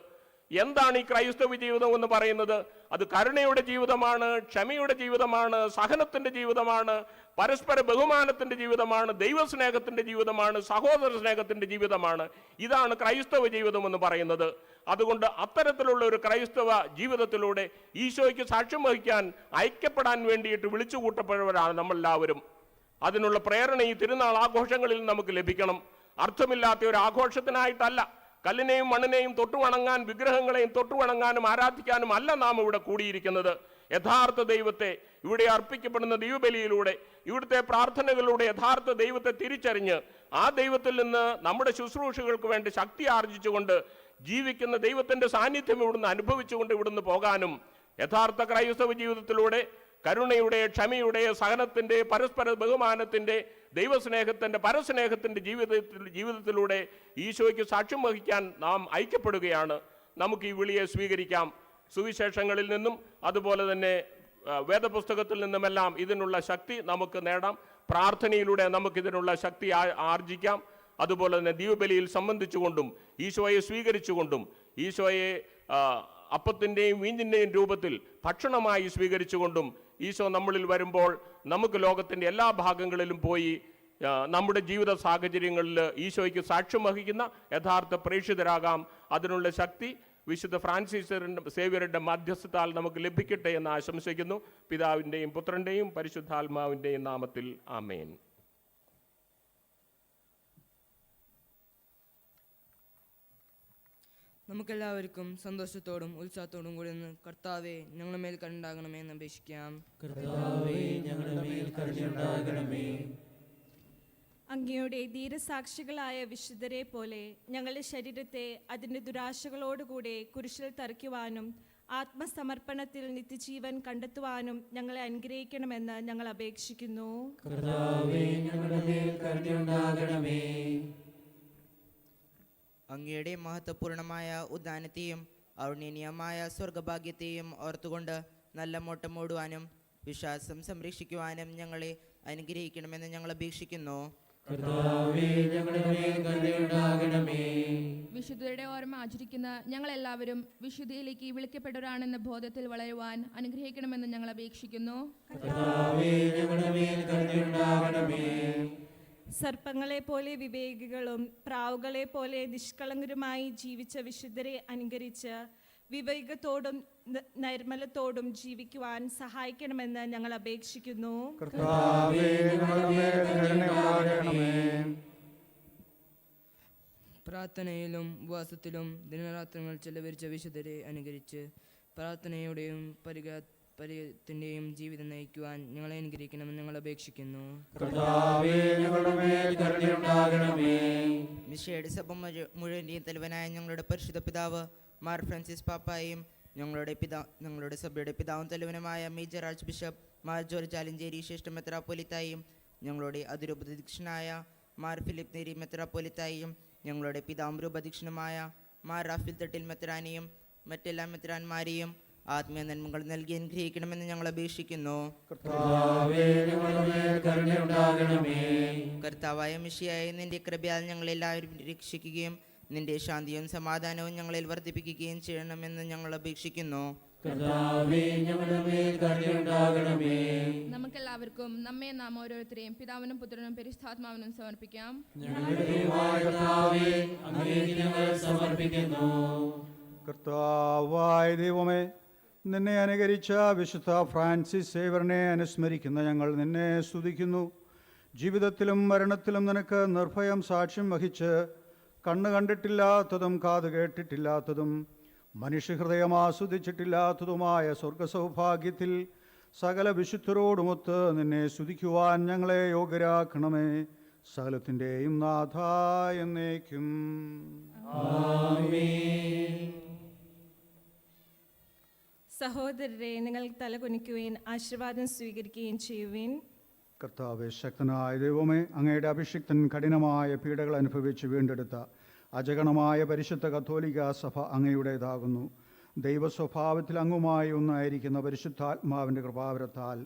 എന്താണ് ഈ ക്രൈസ്തവ ജീവിതം എന്ന് പറയുന്നത്? അത് കരുണയുടെ ജീവിതമാണ്, ക്ഷമയുടെ ജീവിതമാണ്, സഹനത്തിൻ്റെ ജീവിതമാണ്, പരസ്പര ബഹുമാനത്തിൻ്റെ ജീവിതമാണ്, ദൈവസ്നേഹത്തിൻ്റെ ജീവിതമാണ്, സഹോദര സ്നേഹത്തിൻ്റെ ജീവിതമാണ്. ഇതാണ് ക്രൈസ്തവ ജീവിതം എന്ന് പറയുന്നത്. അതുകൊണ്ട് അത്തരത്തിലുള്ള ഒരു ക്രൈസ്തവ ജീവിതത്തിലൂടെ ഈശോയ്ക്ക് സാക്ഷ്യം വഹിക്കാൻ അയക്കപ്പെടാൻ വേണ്ടിയിട്ട് വിളിച്ചു കൂട്ടപ്പെട്ടവരാണ് നമ്മളെല്ലാവരും. അതിനുള്ള പ്രേരണ ഈ തിരുനാൾ ആഘോഷങ്ങളിൽ നമുക്ക് ലഭിക്കണം. അർത്ഥമില്ലാത്ത ഒരു ആഘോഷത്തിനായിട്ടല്ല, കല്ലിനെയും മണ്ണിനെയും തൊട്ടുവണങ്ങാൻ, വിഗ്രഹങ്ങളെയും തൊട്ടുവണങ്ങാനും ആരാധിക്കാനും അല്ല നാം ഇവിടെ കൂടിയിരിക്കുന്നത്. യഥാർത്ഥ ദൈവത്തെ ഇവിടെ അർപ്പിക്കപ്പെടുന്ന ദൈവബലിയിലൂടെ, ഇവിടുത്തെ പ്രാർത്ഥനകളിലൂടെ യഥാർത്ഥ ദൈവത്തെ തിരിച്ചറിഞ്ഞ് ആ ദൈവത്തിൽ നിന്ന് നമ്മുടെ ശുശ്രൂഷകൾക്ക് വേണ്ടി ശക്തി ആർജിച്ചുകൊണ്ട് ജീവിക്കുന്ന ദൈവത്തിൻ്റെ സാന്നിധ്യം ഇവിടുന്ന് അനുഭവിച്ചുകൊണ്ട് ഇവിടുന്ന് പോകാനും, യഥാർത്ഥ ക്രൈസ്തവ ജീവിതത്തിലൂടെ കരുണയുടെ, ക്ഷമയുടെ, സഹനത്തിൻ്റെ, പരസ്പര ബഹുമാനത്തിൻ്റെ, ദൈവസ്നേഹത്തിൻ്റെ, പരസ്നേഹത്തിൻ്റെ ജീവിതത്തിലൂടെ ഈശോയ്ക്ക് സാക്ഷ്യം വഹിക്കാൻ നാം ഐക്യപ്പെടുകയാണ്. നമുക്ക് ഈ വിളിയെ സ്വീകരിക്കാം. സുവിശേഷങ്ങളിൽ നിന്നും അതുപോലെ തന്നെ വേദപുസ്തകത്തിൽ നിന്നുമെല്ലാം ഇതിനുള്ള ശക്തി നമുക്ക് നേടാം. പ്രാർത്ഥനയിലൂടെ നമുക്കിതിനുള്ള ശക്തി ആർജിക്കാം. അതുപോലെ തന്നെ ദീപബലിയിൽ സംബന്ധിച്ചുകൊണ്ടും ഈശോയെ സ്വീകരിച്ചുകൊണ്ടും ഈശോയെ അപ്പത്തിൻ്റെയും വീഞ്ഞിൻ്റെയും രൂപത്തിൽ ഭക്ഷണമായി സ്വീകരിച്ചുകൊണ്ടും ഈശോ നമ്മളിൽ വരുമ്പോൾ നമുക്ക് ലോകത്തിൻ്റെ എല്ലാ ഭാഗങ്ങളിലും പോയി നമ്മുടെ ജീവിത സാഹചര്യങ്ങളിൽ ഈശോയ്ക്ക് സാക്ഷ്യം വഹിക്കുന്ന യഥാർത്ഥ പ്രേക്ഷിതരാകാം. അതിനുള്ള ശക്തി വിശുദ്ധ ഫ്രാൻസിസ് സേവ്യറുടെ മധ്യസ്ഥത്താൽ നമുക്ക് ലഭിക്കട്ടെ എന്ന് ആശംസിക്കുന്നു. പിതാവിൻ്റെയും പുത്രൻ്റെയും പരിശുദ്ധാത്മാവിൻ്റെയും നാമത്തിൽ ആമേൻ. നമുക്കെല്ലാവർക്കും സന്തോഷത്തോടും ഉത്സാഹത്തോടും കൂടി നിന്ന് കർത്താവെ ഞങ്ങളുടെ മേൽ കരുണയുണ്ടാകണമേ എന്ന് അപേക്ഷിക്കാം. കർത്താവേ ഞങ്ങളുടെ മേൽ കരുണയുണ്ടാകണമേ. അങ്ങയുടെ ധീരസാക്ഷികളായ വിശുദ്ധരെ പോലെ ഞങ്ങളുടെ ശരീരത്തെ അതിൻ്റെ ദുരാശകളോടുകൂടെ കുരിശിൽ തറയ്ക്കുവാനും ആത്മസമർപ്പണത്തിൽ നിത്യജീവൻ കണ്ടെത്തുവാനും ഞങ്ങളെ അനുഗ്രഹിക്കണമെന്ന് ഞങ്ങൾ അപേക്ഷിക്കുന്നു. കർത്താവേ ഞങ്ങളുടെ മേൽ കരുണയുണ്ടാകണമേ. അങ്ങയുടെ മഹത്വപൂർണമായ ഉദ്ധാനത്തെയും ഔന്നീയമായ സ്വർഗഭാഗ്യത്തെയും ഓർത്തുകൊണ്ട് നല്ല മോട്ടമോടുവാനും വിശ്വാസം സംരക്ഷിക്കുവാനും ഞങ്ങളെ അനുഗ്രഹിക്കണമെന്ന് ഞങ്ങൾ അപേക്ഷിക്കുന്നു. കർത്താവേ ഞങ്ങളുടെ മേൽ കരുണയുണ്ടാകണമേ. വിശുദ്ധരുടെ ഓർമ്മ ആചരിക്കുന്ന ഞങ്ങളെല്ലാവരും വിശുദ്ധിയിലേക്ക് വിളിക്കപ്പെട്ടവരാണെന്ന ബോധത്തിൽ വളരുവാൻ അനുഗ്രഹിക്കണമെന്ന് ഞങ്ങൾ അപേക്ഷിക്കുന്നു. കർത്താവേ ഞങ്ങളുടെ മേൽ കരുണയുണ്ടാകണമേ. സർപ്പങ്ങളെ പോലെ വിവേകികളും പ്രാവുകളെ പോലെ നിഷ്കളങ്കരുമായി ജീവിച്ച വിശുദ്ധരെ അനുകരിച്ച് വിവേകത്തോടും നൈർമല്യത്തോടും ജീവിക്കുവാൻ സഹായിക്കണമെന്ന് ഞങ്ങൾ അപേക്ഷിക്കുന്നു. പ്രാർത്ഥനയിലും ഉപവാസത്തിലും ദിനരാത്രങ്ങൾ ചെലവഴിച്ച വിശുദ്ധരെ അനുകരിച്ച് പ്രാർത്ഥനയുടെയും പരിഗത്തിൻ്റെയും ജീവിതം നയിക്കുവാൻ ഞങ്ങളെ അനുഗ്രഹിക്കണമെന്ന് ഞങ്ങൾ അപേക്ഷിക്കുന്നു. മിശയുടെ സഭ മുഴുവൻ്റെയും തലവനായ ഞങ്ങളുടെ പരിശുദ്ധ പിതാവ് മാർ ഫ്രാൻസിസ് പാപ്പായും ഞങ്ങളുടെ സഭയുടെ പിതാവും തലവനുമായ major archbishop Mar George Alencherry ശ്രേഷ്ഠ മെത്രാപ്പൊലിത്തായും ഞങ്ങളുടെ അതിരൂപദീക്ഷനായ മാർ ഫിലിപ്പ് നേരി മെത്രാപ്പൊലിത്തായും ഞങ്ങളുടെ പിതാവും രൂപദീക്ഷനുമായ മാർ റാഫിൽ തട്ടിൽ മെത്രാനെയും മറ്റെല്ലാ മെത്രാന്മാരെയും ആത്മീയ നന്മകൾ നൽകി അനുഗ്രഹിക്കണമെന്ന് ഞങ്ങൾ അപേക്ഷിക്കുന്നു. കർത്താവായ മിശിഹായ നിന്റെ കൃപയാൽ ഞങ്ങളെല്ലാവരും രക്ഷിക്കുകയും നിന്റെ ശാന്തിയും സമാധാനവും ഞങ്ങളിൽ വർദ്ധിപ്പിക്കുകയും ചെയ്യണമെന്ന് ഞങ്ങൾ അപേക്ഷിക്കുന്നു. നമുക്കെല്ലാവർക്കും നമ്മെ നാം ഓരോരുത്തരെയും പിതാവിനും പുത്രനും പരിശുദ്ധാത്മാവിനും സമർപ്പിക്കാം. കർത്താവായ ദൈവമേ, നിന്നെ അനുകരിച്ച വിശുദ്ധ ഫ്രാൻസിസ് സേവ്യറിനെ അനുസ്മരിക്കുന്ന ഞങ്ങൾ നിന്നെ സ്തുതിക്കുന്നു. ജീവിതത്തിലും മരണത്തിലും നിനക്ക് നിർഭയം സാക്ഷ്യം വഹിച്ച് കണ്ണ് കണ്ടിട്ടില്ലാത്തതും കാത് കേട്ടിട്ടില്ലാത്തതും മനുഷ്യഹൃദയം ആസ്വദിച്ചിട്ടില്ലാത്തതുമായ സ്വർഗസൗഭാഗ്യത്തിൽ സകല വിശുദ്ധരോടുമൊത്ത് നിന്നെ സ്തുതിക്കുവാൻ ഞങ്ങളെ യോഗ്യരാക്കണമേ. സകലത്തിൻ്റെയും നാഥ എന്നേക്കും. സഹോദരരെ, നിങ്ങൾ തലകുനിക്കുകയും ആശീർവാദം സ്വീകരിക്കുകയും ചെയ്യുവിൻ. കർത്താവേ, ശക്തനായ ദൈവമേ, അങ്ങയുടെ അഭിഷിക്തൻ കഠിനമായ പീഡകൾ അനുഭവിച്ച് വീണ്ടെടുത്ത അജഗണമായ പരിശുദ്ധ കത്തോലിക്ക സഭ അങ്ങയുടേതാകുന്നു. ദൈവസ്വഭാവത്തിൽ അങ്ങുമായി ഒന്നായിരിക്കുന്ന പരിശുദ്ധാത്മാവിൻ്റെ കൃപാവരത്താൽ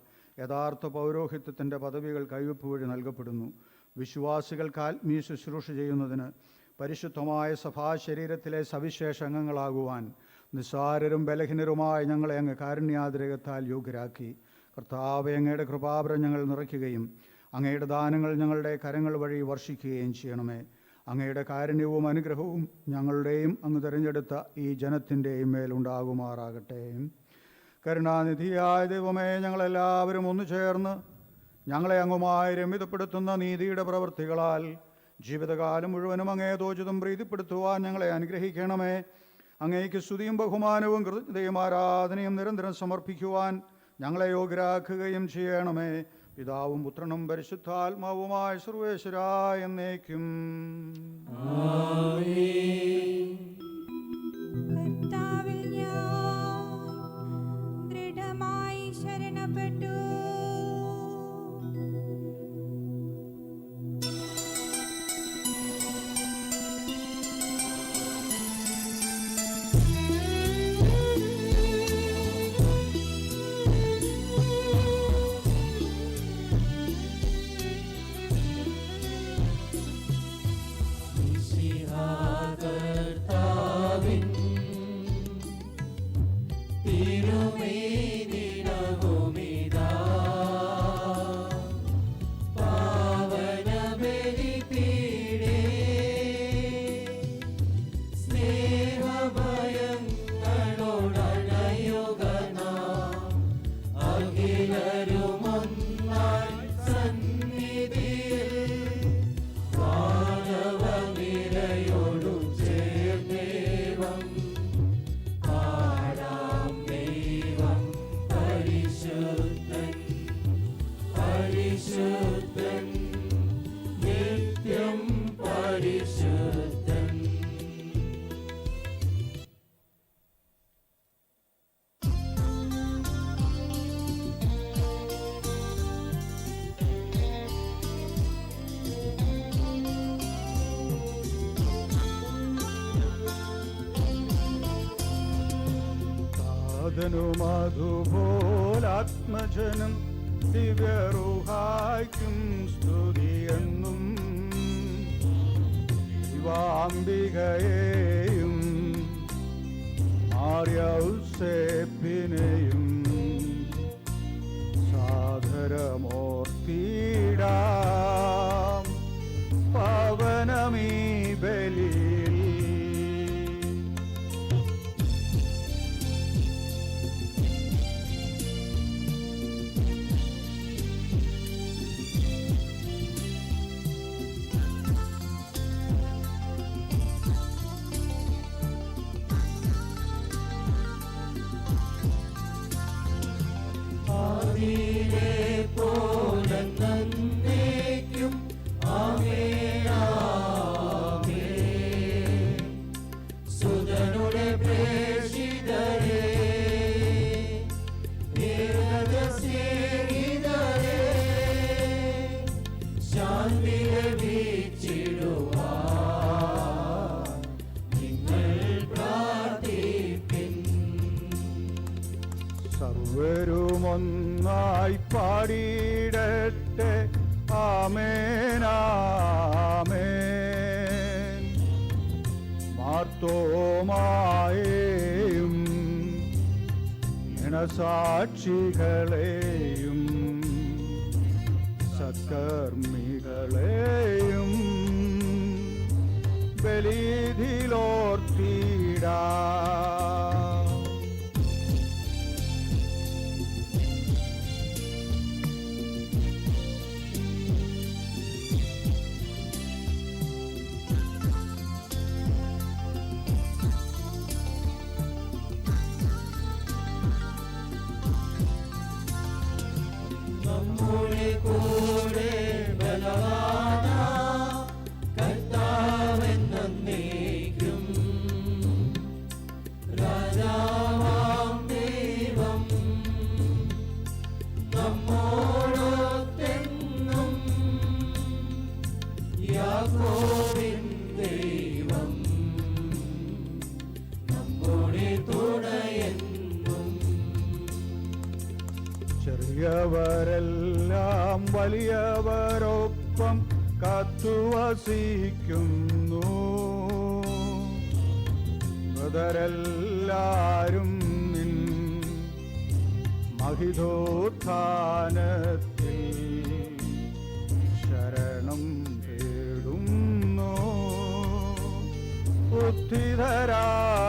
യഥാർത്ഥ പൗരോഹിത്യത്തിൻ്റെ പദവികൾ കൈവപ്പ് വഴി നൽകപ്പെടുന്നു. വിശ്വാസികൾക്ക് ആത്മീയ ശുശ്രൂഷ ചെയ്യുന്നതിന് പരിശുദ്ധമായ സഭാശരീരത്തിലെ സവിശേഷ അംഗങ്ങളാകുവാൻ നിസ്സാരരും ബലഹീനരുമായ ഞങ്ങളെ അങ്ങ് കാരുണ്യാതിരകത്താൽ യോഗ്യരാക്കി. കർത്താവേ, അങ്ങയുടെ കൃപാവരം ഞങ്ങൾ നിറയ്ക്കുകയും അങ്ങയുടെ ദാനങ്ങൾ ഞങ്ങളുടെ കരങ്ങൾ വഴി വർഷിക്കുകയും ചെയ്യണമേ. അങ്ങയുടെ കാരുണ്യവും അനുഗ്രഹവും ഞങ്ങളുടെയും അങ്ങ് തിരഞ്ഞെടുത്ത ഈ ജനത്തിൻ്റെയും മേലുണ്ടാകുമാറാകട്ടെ. കരുണാനിധിയായ ദൈവമേ, ഞങ്ങളെല്ലാവരും ഒന്നു ചേർന്ന് ഞങ്ങളെ അങ്ങുമായി രമ്യതപ്പെടുത്തുന്ന നീതിയുടെ പ്രവൃത്തികളാൽ ജീവിതകാലം മുഴുവനും അങ്ങേ തോചിതം പ്രീതിപ്പെടുത്തുവാൻ ഞങ്ങളെ അനുഗ്രഹിക്കണമേ. അങ്ങേക്ക് സ്തുതിയും ബഹുമാനവും കൃതജ്ഞതയും ആരാധനയും നിരന്തരം സമർപ്പിക്കുവാൻ ഞങ്ങളെ യോഗ്യരാക്കുകയും ചെയ്യണമേ. പിതാവും പുത്രനും പരിശുദ്ധാത്മാവുമായ സർവേശ്വരായ എന്നേക്കും. കർത്താവിൽ ഞാൻ ദൃഢമായി ശരണപ്പെട്ടു. മധുപോലാത്മജനം ദിവ്യറുഹായ്ക്കും സ്തുതിയെന്നും ശിവാംബികയെയും ആര്യൗസേപ്പിനെയും സാദരമോർത്തിടാം പവനമീ ബലിയിൽ. സർവരുമൊന്നായി പാടിയിടട്ടെ ആമേൻ ആമേൻ. മാർത്തോമായെയും ഇണസാക്ഷികളെയും സത്കർമ്മികളെയും ബലിയിലോർത്തിടാം. വലിയവരൊപ്പം കത്തുവസിക്കുന്നു. മൃതരെല്ലാരും നിൻ മഹിതോത്ഥാനത്തിൽ ശരണം തേടുന്നു. ഉദ്ധിതരായിടുവാൻ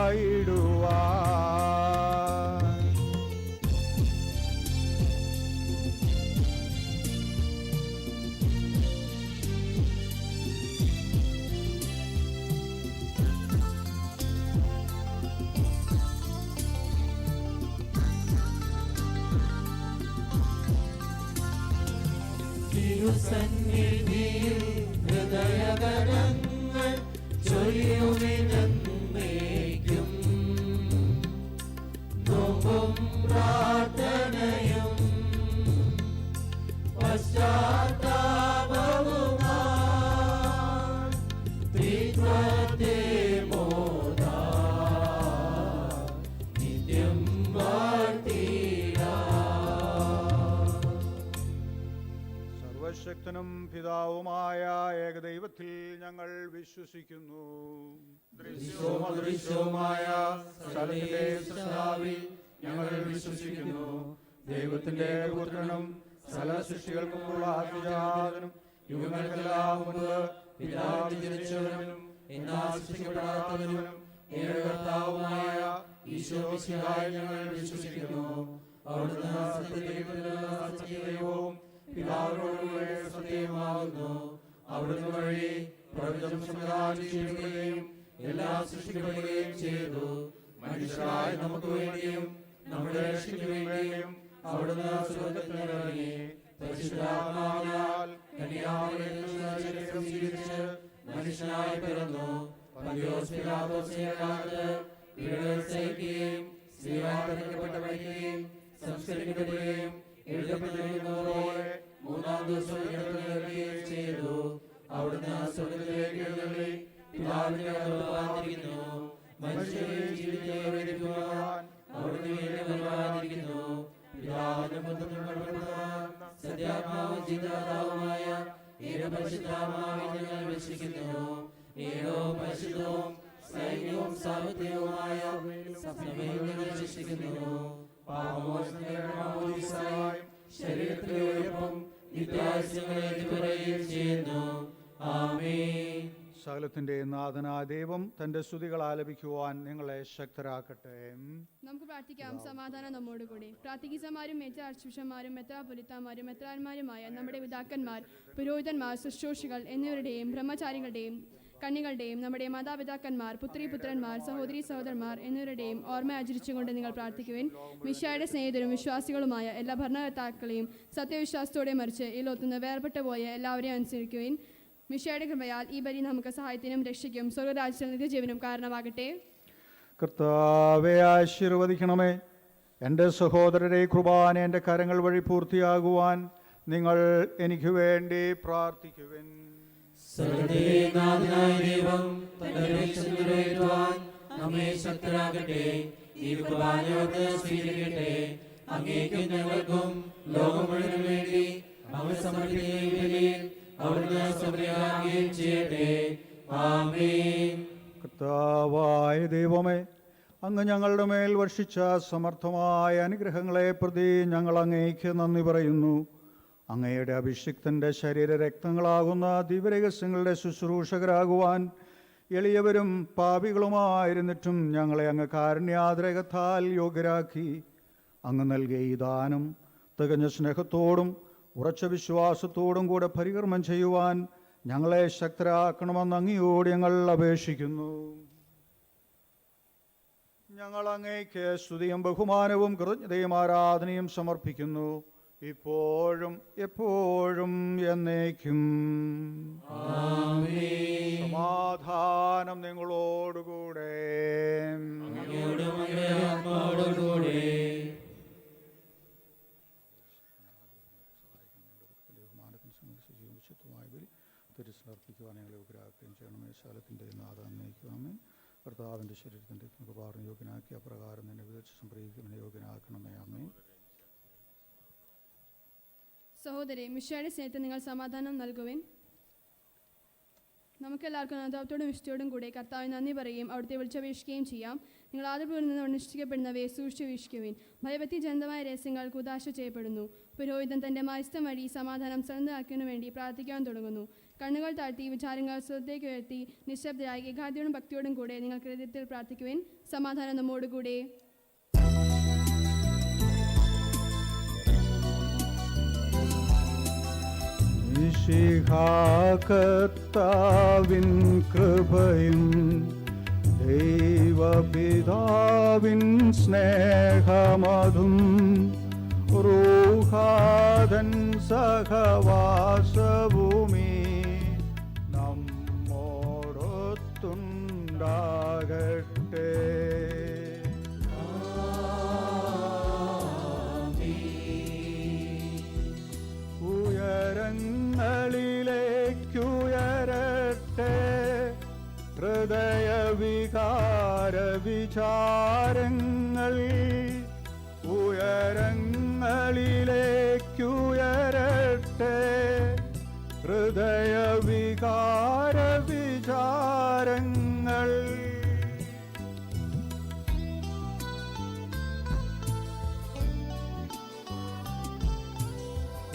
തിരുസന്നിധിയിൽ ഹൃദയഗണങ്ങൾ ചൊല്ലുമെന്നേക്കും. നോമ്പും പ്രാർത്ഥനയും പശ്ചാത്താപവുമായി ത്രിത്വത്തെ മോദാൻ നിത്യം വാഴ്ത്തിടാം. സർവശക്തനും പിതാവുമായ ഏകദൈവത്തിൽ ഞങ്ങൾ വിശ്വസിക്കുന്നു. ദൃശ്യവും അദൃശ്യവുമായ സകലത്തിന്റെ സൃഷ്ടാവിൽ ഞങ്ങൾ വിശ്വസിക്കുന്നു. ദൈവത്തിന്റെ പുത്രനും സകല സൃഷ്ടികൾക്കുമുള്ള ആദ്യജാതനും യുഗങ്ങൾക്കെല്ലാം മുമ്പ് പിതാവിൽ ജനിച്ചവനും എന്നാൽ സൃഷ്ടിക്കപ്പെടാത്തവനും ഏകകർത്താവുമായ ഈശോ മിശിഹായിൽ ഞങ്ങൾ വിശ്വസിക്കുന്നു. അവിടുന്ന് സത്യദൈവവും പിതാവിനോടുകൂടെ സത്യമാകുന്നു. അവിടുന്ന് വഴി പ്രപഞ്ചം സംവിധാനം ചെയ്യപ്പെടുകയും എല്ലാം സൃഷ്ടിക്കപ്പെടുകയും ചെയ്തു. മനുഷ്യരായ നമുക്ക് വേണ്ടിയും നമ്മുടെ രക്ഷയ്ക്ക് വേണ്ടിയും അവിടുന്ന് സ്വർഗ്ഗത്തിൽ ഇറങ്ങി പരിശുദ്ധാത്മാവിനാൽ കന്യാമറിയത്തിൽ ശരീരം സ്വീകരിച്ച് മനുഷ്യനായി പിറന്നു. പന്തിയോസ് പിലാത്തോസിന്റെ കാലത്ത് പീഡകൾ സഹിക്കുകയും സ്ത്രീവാദനപ്പെട്ട മരിക്കുകയും സംസ്കരിക്കപ്പെടുകയും എഴുതപ്പെട്ടിരിക്കുന്നതുപോലെ മൂന്നാം ദിവസം ഉയർത്തെഴുന്നേൽക്കുകയും ചെയ്തു. അവിടുന്ന് സ്വർഗ്ഗത്തിലേക്ക് എഴുന്നള്ളി പിതാവിന്റെ വലത്തുഭാഗത്തിരിക്കുന്നു. മനുഷ്യരെ ജീവിതം അവിടുന്ന് വീണ്ടും വരുവാനിരിക്കുന്നു. പിതാവിന്റെ സത്യാത്മാവും ജീവദാതാവുമായ ഏകപരിശുദ്ധാത്മാവിൽ ഞങ്ങൾ വിശ്വസിക്കുന്നു. ഏകവും പരിശുദ്ധവും സൈന്യവും സാർവത്രികവുമായ സഭയിൽ ഞങ്ങൾ വിശ്വസിക്കുന്നു. പാപമോചനത്തിനായും ശരീരത്തിലെ ഉയർപ്പും നിത്യായുസ്സുകളെ ഏറ്റുപറയുകയും ചെയ്യുന്നു. ആമേൻ. സകലത്തിൻ്റെ നാഥനായ ദൈവം തൻ്റെ സ്തുതികൾ ആലപിക്കുവാൻ നിങ്ങളെ ശക്തരാക്കട്ടെ. നമുക്ക് പ്രാർത്ഥിക്കാം. സമാധാനം നമ്മോടുകൂടി. പ്രാർത്ഥികമാരും മേജർ ആർച്ച് ബിഷപ്പ്മാരും മെത്രാപ്പൊലീത്തമാരും മെത്രാന്മാരുമായ നമ്മുടെ പിതാക്കന്മാർ, പുരോഹിതന്മാർ, ശുശ്രൂഷികൾ എന്നിവരുടെയും ബ്രഹ്മചാരികളുടെയും കന്യകളുടെയും നമ്മുടെ മാതാപിതാക്കന്മാർ, പുത്രിപുത്രന്മാർ, സഹോദരി സഹോദരന്മാർ എന്നിവരുടെയും ഓർമ്മ ആചരിച്ചുകൊണ്ട് നിങ്ങൾ പ്രാർത്ഥിക്കുവിൻ. മിശിഹായുടെ സ്നേഹിതരും വിശ്വാസികളുമായ എല്ലാ ഭരണകർത്താക്കളെയും സത്യവിശ്വാസത്തോടെ മറിച്ച് ഈ ലോകത്തുനിന്ന് വേർപെട്ടു പോയ എല്ലാവരെയും അനുസരിക്കുവിൻ. മിശിഹായുടെ കൃപയാൽ ഈ ബലി നമുക്ക് സഹായത്തിനും രക്ഷയ്ക്കും സ്വർഗ്ഗരാജ്യത്തിൽ നിത്യജീവനും കാരണമാകട്ടെ. കർത്താവെ ആശീർവദിക്കണമേ. എൻ്റെ സഹോദരരെ, കുർബാന എൻ്റെ കരങ്ങൾ വഴി പൂർത്തിയാകുവാൻ നിങ്ങൾ എനിക്ക് വേണ്ടി പ്രാർത്ഥിക്കുവിൻ. സർവ്വനാഥനായ ദൈവം തന്റെ രക്ഷ നിറവേറ്റുവാൻ നമ്മെ ശക്തരാക്കട്ടെ. ഈ കുർബാനയോട് സ്വീകരിക്കട്ടെ. അങ്ങേക്കും ഞങ്ങൾക്കും ലോകം മുഴുവനും വേണ്ടി അവൻ സമർപ്പിക്കുകയും ബലിയിൽ അവിടുന്ന് സമർപ്പിക്കുകയും ചെയ്യട്ടെ. ആമേൻ. കർത്താവായ ദൈവമേ, അങ്ങ് ഞങ്ങളുടെ മേൽ വർഷിച്ച സമർത്ഥമായ അനുഗ്രഹങ്ങളെ പ്രതി ഞങ്ങൾ അങ്ങേക്ക് നന്ദി പറയുന്നു. അങ്ങയുടെ അഭിഷിക്തൻ്റെ ശരീരരക്തങ്ങളാകുന്ന ദിവ്യരഹസ്യങ്ങളുടെ ശുശ്രൂഷകരാകുവാൻ എളിയവരും പാപികളുമായിരുന്നിട്ടും ഞങ്ങളെ അങ്ങ് കാരുണ്യാതിരകത്താൽ യോഗ്യരാക്കി. അങ്ങ് നൽകിയ ഈ ദാനം തികഞ്ഞ സ്നേഹത്തോടും ഉറച്ച വിശ്വാസത്തോടും കൂടെ പരികർമ്മം ചെയ്യുവാൻ ഞങ്ങളെ ശക്തരാക്കണമെന്ന് അങ്ങയോട് ഞങ്ങൾ അപേക്ഷിക്കുന്നു. ഞങ്ങൾ അങ്ങേക്ക് സ്തുതിയും ബഹുമാനവും കൃതജ്ഞതയും ആരാധനയും സമർപ്പിക്കുന്നു, ഇപ്പോഴും എപ്പോഴും എന്നേക്കും. സമാധാനം നിങ്ങളോടുകൂടെ. തിരുസമർപ്പിക്കുവാൻ ഞങ്ങളെ യോഗ്യരാക്കുകയും ചെയ്യണമേ. ശാലത്തിൻ്റെ നാഥം നയിക്കുവാമേ. കർത്താവിൻ്റെ ശരീരത്തിൻ്റെ കൃപാറിന് യോഗ്യനാക്കി അപ്രകാരം നിന്നെ വിളിച്ച് സംപ്രയിക്കുവാൻ യോഗ്യനാക്കണമേ. ആമേ. സഹോദരി മിശയുടെ സ്നേഹത്തിൽ നിങ്ങൾ സമാധാനം നൽകുവിൻ. നമുക്കെല്ലാവർക്കും അനുതാപത്തോടും വിശുദ്ധിയോടും കൂടെ കർത്താവിന് നന്ദി പറയുകയും അവിടുത്തെ വിളിച്ചപേക്ഷിക്കുകയും ചെയ്യാം. നിങ്ങൾ ആദരപൂർവ്വം നിന്ന് അനുഷ്ഠിക്കപ്പെടുന്നവയെ സൂക്ഷിച്ചു വീക്ഷിക്കുവിൻ. ഭയഭക്തിജനിതമായ രഹസ്യങ്ങൾ കുദാശ ചെയ്യപ്പെടുന്നു. പുരോഹിതൻ തൻ്റെ മധ്യസ്ഥം വഴി സമാധാനം സ്വന്തമാക്കുന്നതിനു വേണ്ടി പ്രാർത്ഥിക്കാൻ തുടങ്ങുന്നു. കണ്ണുകൾ താഴ്ത്തി വിചാരങ്ങൾ സ്വത്തേക്ക് ഉയർത്തി നിശബ്ദരായി ഏകാഗ്രതയോടും ഭക്തിയോടും കൂടെ നിങ്ങൾ ഹൃദയത്തിൽ പ്രാർത്ഥിക്കുവിൻ. സമാധാനം നമ്മോടുകൂടെ. കർത്താവിൻ കൃപയും ദൈവപിതാവിൻ സ്നേഹമതും റൂഹാദൻ സഹവാസഭൂമി നമ്മോടൊത്തുണ്ടാകട്ടെ. ഉയരങ്ങളിലേക്കുയരട്ടെ ഹൃദയവികാര വിചാരങ്ങൾ. ഉയരങ്ങളിലേക്കുയരട്ടെ ഹൃദയവികാര വിചാരങ്ങൾ.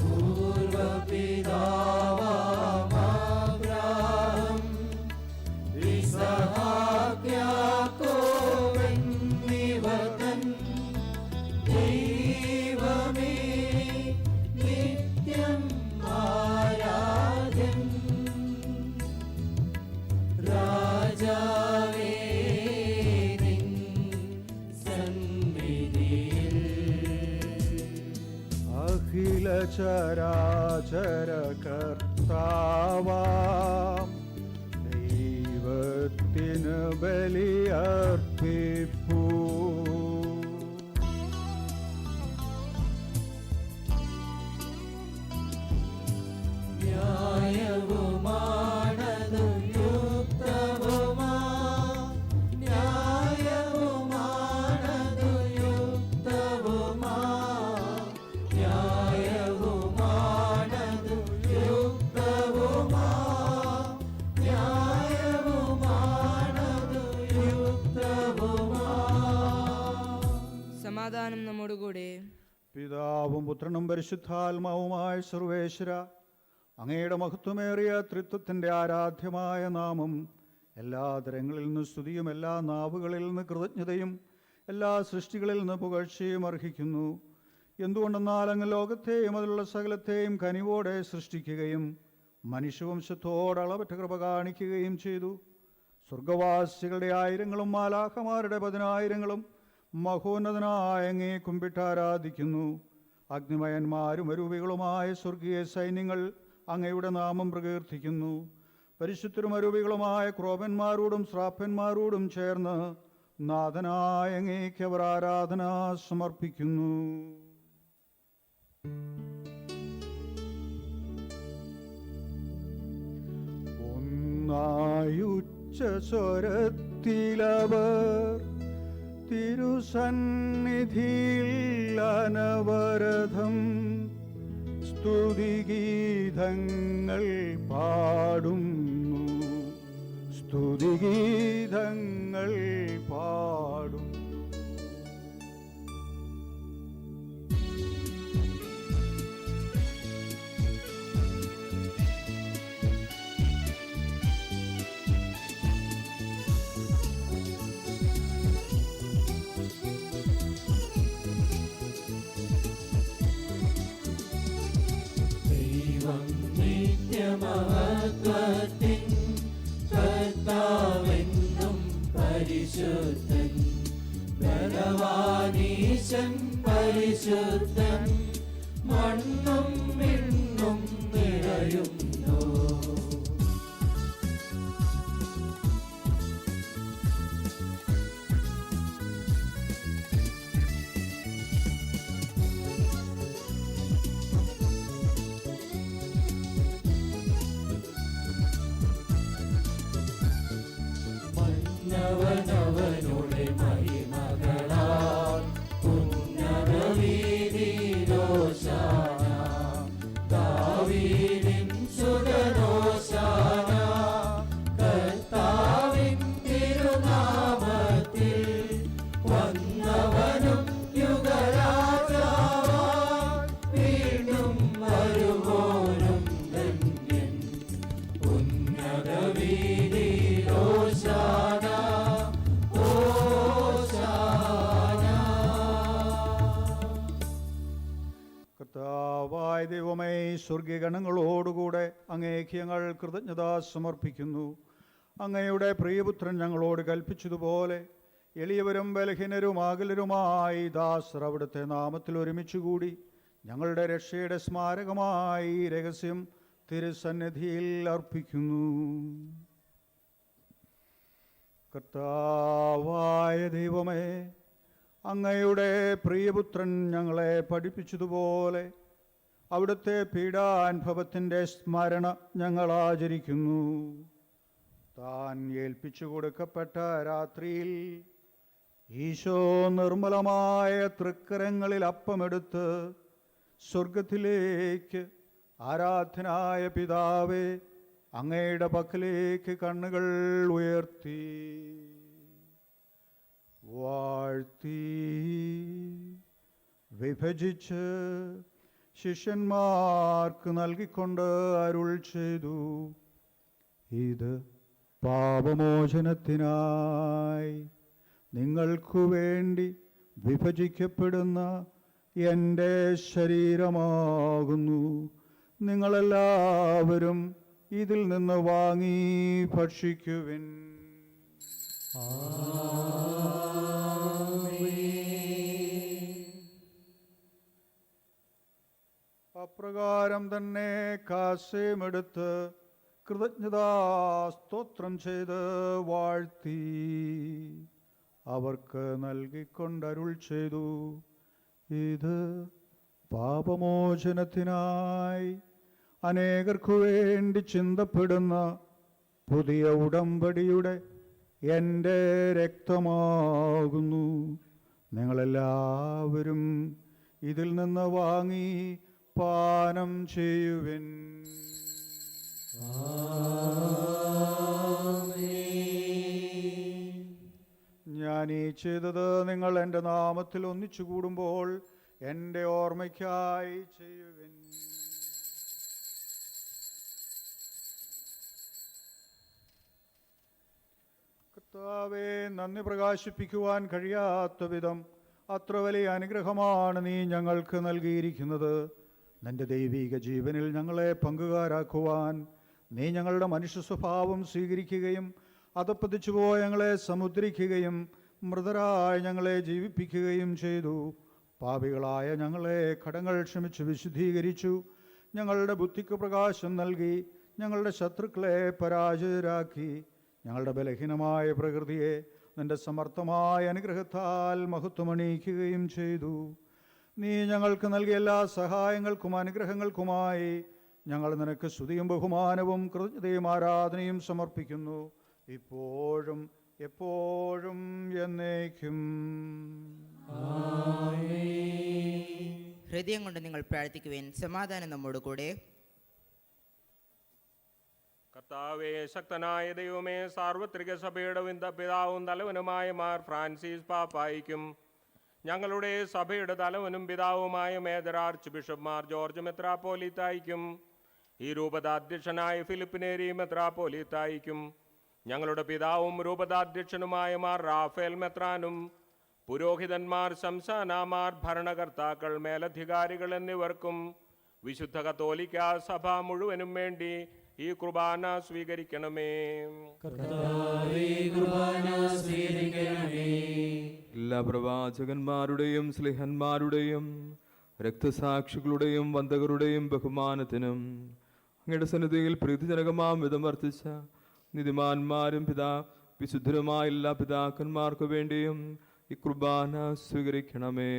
പൂർവപിതാവാം ഇസ്ഹാക്ക് യാക്കോബ് എന്നിവർ തൻ ദൈവമേ നിത്യം ആരാധ്യൻ. രാജാവേ നിൻ സന്നിധിയിൽ അഖില ചരാചര കർത്താവാം ദൈവത്തിന് ബലിയർപ്പിപ്പൂ. ന്യായവുമാണതു യുക്തവുമാ ന്യായവുമാണതു യുക്തവുമാ ന്യായവുമാണതു യുക്തവുമാ ന്യായവുമാണതു യുക്തവുമാ. സമാധാനം നമ്മോടുകൂടെ. പിതാവും പുത്രനും പരിശുദ്ധാത്മാവുമായ സർവേശ്വര, അങ്ങയുടെ മഹത്വമേറിയ ത്രിത്വത്തിൻ്റെ ആരാധ്യമായ നാമം എല്ലാ തരങ്ങളിൽ നിന്ന് സ്തുതിയും എല്ലാ നാവുകളിൽ നിന്ന് കൃതജ്ഞതയും എല്ലാ സൃഷ്ടികളിൽ നിന്ന് പുകഴ്ചയും അർഹിക്കുന്നു. എന്തുകൊണ്ടെന്നാൽ അങ്ങ് ലോകത്തെയും അതിലുള്ള സകലത്തെയും കനിവോടെ സൃഷ്ടിക്കുകയും മനുഷ്യവംശത്തോട് അളവറ്റ കൃപ കാണിക്കുകയും ചെയ്തു. സ്വർഗവാസികളുടെ ആയിരങ്ങളും മാലാഖമാരുടെ 10,000ങ്ങളും മഹോന്നതനായ അങ്ങേ കുമ്പിട്ടാരാധിക്കുന്നു. അഗ്നിമയന്മാരും അരൂപികളുമായ സ്വർഗീയ സൈന്യങ്ങൾ അങ്ങയുടെ നാമം പ്രകീർത്തിക്കുന്നു. പരിശുദ്ധരും അരൂപികളുമായ ക്രോപന്മാരോടും ശ്രാപ്പന്മാരോടും ചേർന്ന് നാഥനായ അങ്ങേക്ക് അവർ ആരാധന സമർപ്പിക്കുന്നു. ഒന്നായുച്ച സ്വരത്തിലവർ തിരുസന്നിധിയിൽ അനവരതം സ്തുതിഗീതങ്ങൾ പാടുന്നു. സ്തുതിഗീതങ്ങൾ പാടുന്നു. നിത്യമഹത്വത്തിൻ കർത്താവെന്നും പരിശുദ്ധൻ ബലവാനീശൻ പരിശുദ്ധൻ മണ്ണും മിണ്ണും നിറയുന്നു. അവനവനുടെ മഹിമകളാൽ ഉന്നത വീതിയിലോശാന സ്വർഗീയഗണങ്ങളോടുകൂടെ അങ്ങേക്ക് ഞങ്ങൾ കൃതജ്ഞത സമർപ്പിക്കുന്നു. അങ്ങയുടെ പ്രിയപുത്രൻ ഞങ്ങളോട് കൽപ്പിച്ചതുപോലെ എളിയവരും ബലഹീനരും അകലരുമായി ദാസർ അവിടുത്തെ നാമത്തിൽ ഒരുമിച്ചുകൂടി ഞങ്ങളുടെ രക്ഷയുടെ സ്മാരകമായി ഈ രഹസ്യം തിരുസന്നിധിയിൽ അർപ്പിക്കുന്നു. കർത്താവായ ദൈവമേ, അങ്ങയുടെ പ്രിയപുത്രൻ ഞങ്ങളെ പഠിപ്പിച്ചതുപോലെ അവിടുത്തെ പീഡാനുഭവത്തിൻ്റെ സ്മരണ ഞങ്ങൾ ആചരിക്കുന്നു. താൻ ഏൽപ്പിച്ചു കൊടുക്കപ്പെട്ട രാത്രിയിൽ ഈശോ നിർമ്മലമായ തൃക്കരങ്ങളിൽ അപ്പമെടുത്ത് സ്വർഗത്തിലേക്ക് ആരാധനായ പിതാവേ അങ്ങയുടെ പക്കലേക്ക് കണ്ണുകൾ ഉയർത്തി വാഴ്ത്തി വിഭജിച്ച് ശിഷ്യന്മാർക്ക് നൽകിക്കൊണ്ട് അരുൾ ചെയ്തു, ഇത് പാപമോചനത്തിനായി നിങ്ങൾക്കു വേണ്ടി വിഭജിക്കപ്പെടുന്ന എൻ്റെ ശരീരമാകുന്നു. നിങ്ങളെല്ലാവരും ഇതിൽ നിന്ന് വാങ്ങി ഭക്ഷിക്കുവിൻ. അപ്രകാരം തന്നെ കാസേമെടുത്ത് കൃതജ്ഞതാസ്തോത്രം ചെയ്ത് വാഴ്ത്തി അവർക്ക് നൽകിക്കൊണ്ടരുൾ ചെയ്തു, ഇത് പാപമോചനത്തിനായി അനേകർക്കു വേണ്ടി ചിന്തപ്പെടുന്ന പുതിയ ഉടമ്പടിയുടെ എൻ്റെ രക്തമാകുന്നു. നിങ്ങളെല്ലാവരും ഇതിൽ നിന്ന് വാങ്ങി പാനം ചെയ്യുവിൻ. ഞാൻ ഈ ചെയ്തത് നിങ്ങൾ എൻ്റെ നാമത്തിൽ ഒന്നിച്ചു കൂടുമ്പോൾ എൻ്റെ ഓർമ്മയ്ക്കായി ചെയ്യുവിൻ. കർത്താവേ, നന്ദി പ്രകാശിപ്പിക്കുവാൻ കഴിയാത്ത വിധം അത്ര വലിയ അനുഗ്രഹമാണ് നീ ഞങ്ങൾക്ക് നൽകിയിരിക്കുന്നത്. നിന്റെ ദൈവിക ജീവനിൽ ഞങ്ങളെ പങ്കുകാരാക്കുവാൻ നീ ഞങ്ങളുടെ മനുഷ്യ സ്വഭാവം സ്വീകരിക്കുകയും അധപ്പതിച്ചു പോയ ഞങ്ങളെ സമുദ്രിക്കുകയും മൃതരായ ഞങ്ങളെ ജീവിപ്പിക്കുകയും ചെയ്തു. പാപികളായ ഞങ്ങളെ കടങ്ങൾ ക്ഷമിച്ച് വിശുദ്ധീകരിച്ചു. ഞങ്ങളുടെ ബുദ്ധിക്ക് പ്രകാശം നൽകി. ഞങ്ങളുടെ ശത്രുക്കളെ പരാജയരാക്കി. ഞങ്ങളുടെ ബലഹീനമായ പ്രകൃതിയെ നിന്റെ സമർത്ഥമായ അനുഗ്രഹത്താൽ മഹത്വമണിയിക്കുകയും ചെയ്തു. നീ ഞങ്ങൾക്ക് നൽകിയ എല്ലാ സഹായങ്ങൾക്കും അനുഗ്രഹങ്ങൾക്കുമായി ഞങ്ങൾ നിനക്ക് സ്തുതിയും ബഹുമാനവും കൃതജ്ഞതയും ആരാധനയും സമർപ്പിക്കുന്നു, ഇപ്പോഴും എപ്പോഴും എന്നേക്കും. ഹൃദയം കൊണ്ട് നിങ്ങൾ പ്രാർത്ഥിക്കുവിൻ. സമാധാനം നമ്മോട് കൂടെ. കർത്താവേ, ശക്തനായ ദൈവമേ, സാർവത്രിക സഭയുടെ പിതാവും തലവനുമായ മാർ ഫ്രാൻസിസ് പാപ്പായിക്കും ഞങ്ങളുടെ സഭയുടെ തലവനും പിതാവുമായ major archbishop Mar George മെത്രാപ്പോലീത്തായിക്കും ഈ രൂപതാധ്യക്ഷനായ ഫിലിപ്പിനേരി മെത്രാപ്പോലീത്തായിക്കും ഞങ്ങളുടെ പിതാവും രൂപതാധ്യക്ഷനുമായ മാർ റാഫേൽ മെത്രാനും പുരോഹിതന്മാർ, സംസ്ഥാനമാർ, ഭരണകർത്താക്കൾ, മേലധികാരികൾ എന്നിവർക്കും വിശുദ്ധ കത്തോലിക്ക സഭ മുഴുവനും വേണ്ടി ഈ കുർബാന സ്വീകരിക്കണമേ. എല്ലാ പ്രവാചകന്മാരുടെയും സ്ലിഹന്മാരുടെയും രക്തസാക്ഷികളുടെയും വന്ദകരുടെയും ബഹുമാനത്തിനും അങ്ങയുടെ സന്നിധിയിൽ പ്രീതിജനകമാം വിധം വർദ്ധിച്ച നിധിമാന്മാരും വിശുദ്ധരുമായ എല്ലാ പിതാക്കന്മാർക്കു വേണ്ടിയും ഈ കുർബാന സ്വീകരിക്കണമേ.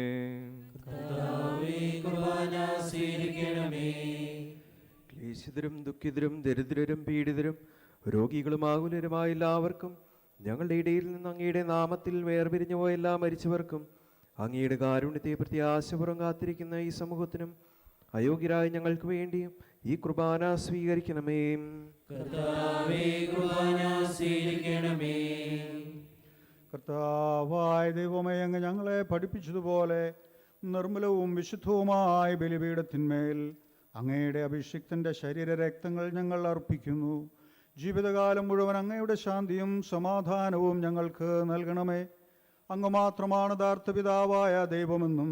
ക്ലേശിതരും ദുഃഖിതരും ദരിദ്രരും പീഡിതരും രോഗികളും ആകുലരുമായ എല്ലാവർക്കും ഞങ്ങളുടെ ഇടയിൽ നിന്ന് അങ്ങയുടെ നാമത്തിൽ വേർപിരിഞ്ഞു പോയ എല്ലാ മരിച്ചവർക്കും അങ്ങയുടെ കാരുണ്യത്തെ പ്രത്യാശപൂർവ്വം കാത്തിരിക്കുന്ന ഈ സമൂഹത്തിനും അയോഗ്യരായ ഞങ്ങൾക്ക് വേണ്ടിയും ഈ കുർബാന സ്വീകരിക്കണമേ. കർത്താവായ ദൈവമേ, അങ്ങ് ഞങ്ങളെ പഠിപ്പിച്ചതുപോലെ നിർമ്മലവും വിശുദ്ധവുമായ ബലിപീഠത്തിന്മേൽ അങ്ങയുടെ അഭിഷിക്തൻ്റെ ശരീരരക്തങ്ങൾ ഞങ്ങൾ അർപ്പിക്കുന്നു. ജീവിതകാലം മുഴുവൻ അങ്ങയുടെ ശാന്തിയും സമാധാനവും ഞങ്ങൾക്ക് നൽകണമേ. അങ്ങ് മാത്രമാണ് യഥാർത്ഥ പിതാവായ ദൈവമെന്നും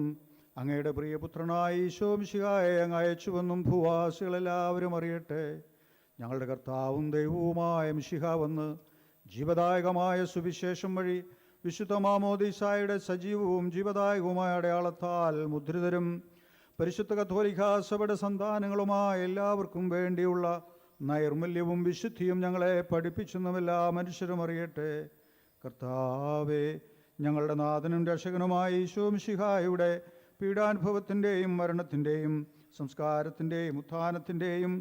അങ്ങയുടെ പ്രിയപുത്രനായ ഈശോ മിശിഹായെ അങ്ങ് അയച്ചുവെന്നും ഭൂവാസികളെല്ലാവരും അറിയട്ടെ. ഞങ്ങളുടെ കർത്താവും ദൈവവുമായ മിശിഹ വന്ന് ജീവദായകമായ സുവിശേഷം വഴി വിശുദ്ധ മാമോദീസായുടെ സജീവവും ജീവദായകവുമായ അടയാളത്താൽ മുദ്രിതരും പരിശുദ്ധ കത്തോലിക്കാ സഭയുടെ സന്താനങ്ങളുമായ എല്ലാവർക്കും വേണ്ടിയുള്ള നൈർമല്യവും വിശുദ്ധിയും ഞങ്ങളെ പഠിപ്പിച്ചെന്നും എല്ലാ മനുഷ്യരും അറിയട്ടെ. കർത്താവേ, ഞങ്ങളുടെ നാഥനും രക്ഷകനുമായ ഈശോ മിശിഹായുടെ പീഡാനുഭവത്തിൻ്റെയും മരണത്തിൻ്റെയും സംസ്കാരത്തിൻ്റെയും ഉത്ഥാനത്തിൻ്റെയും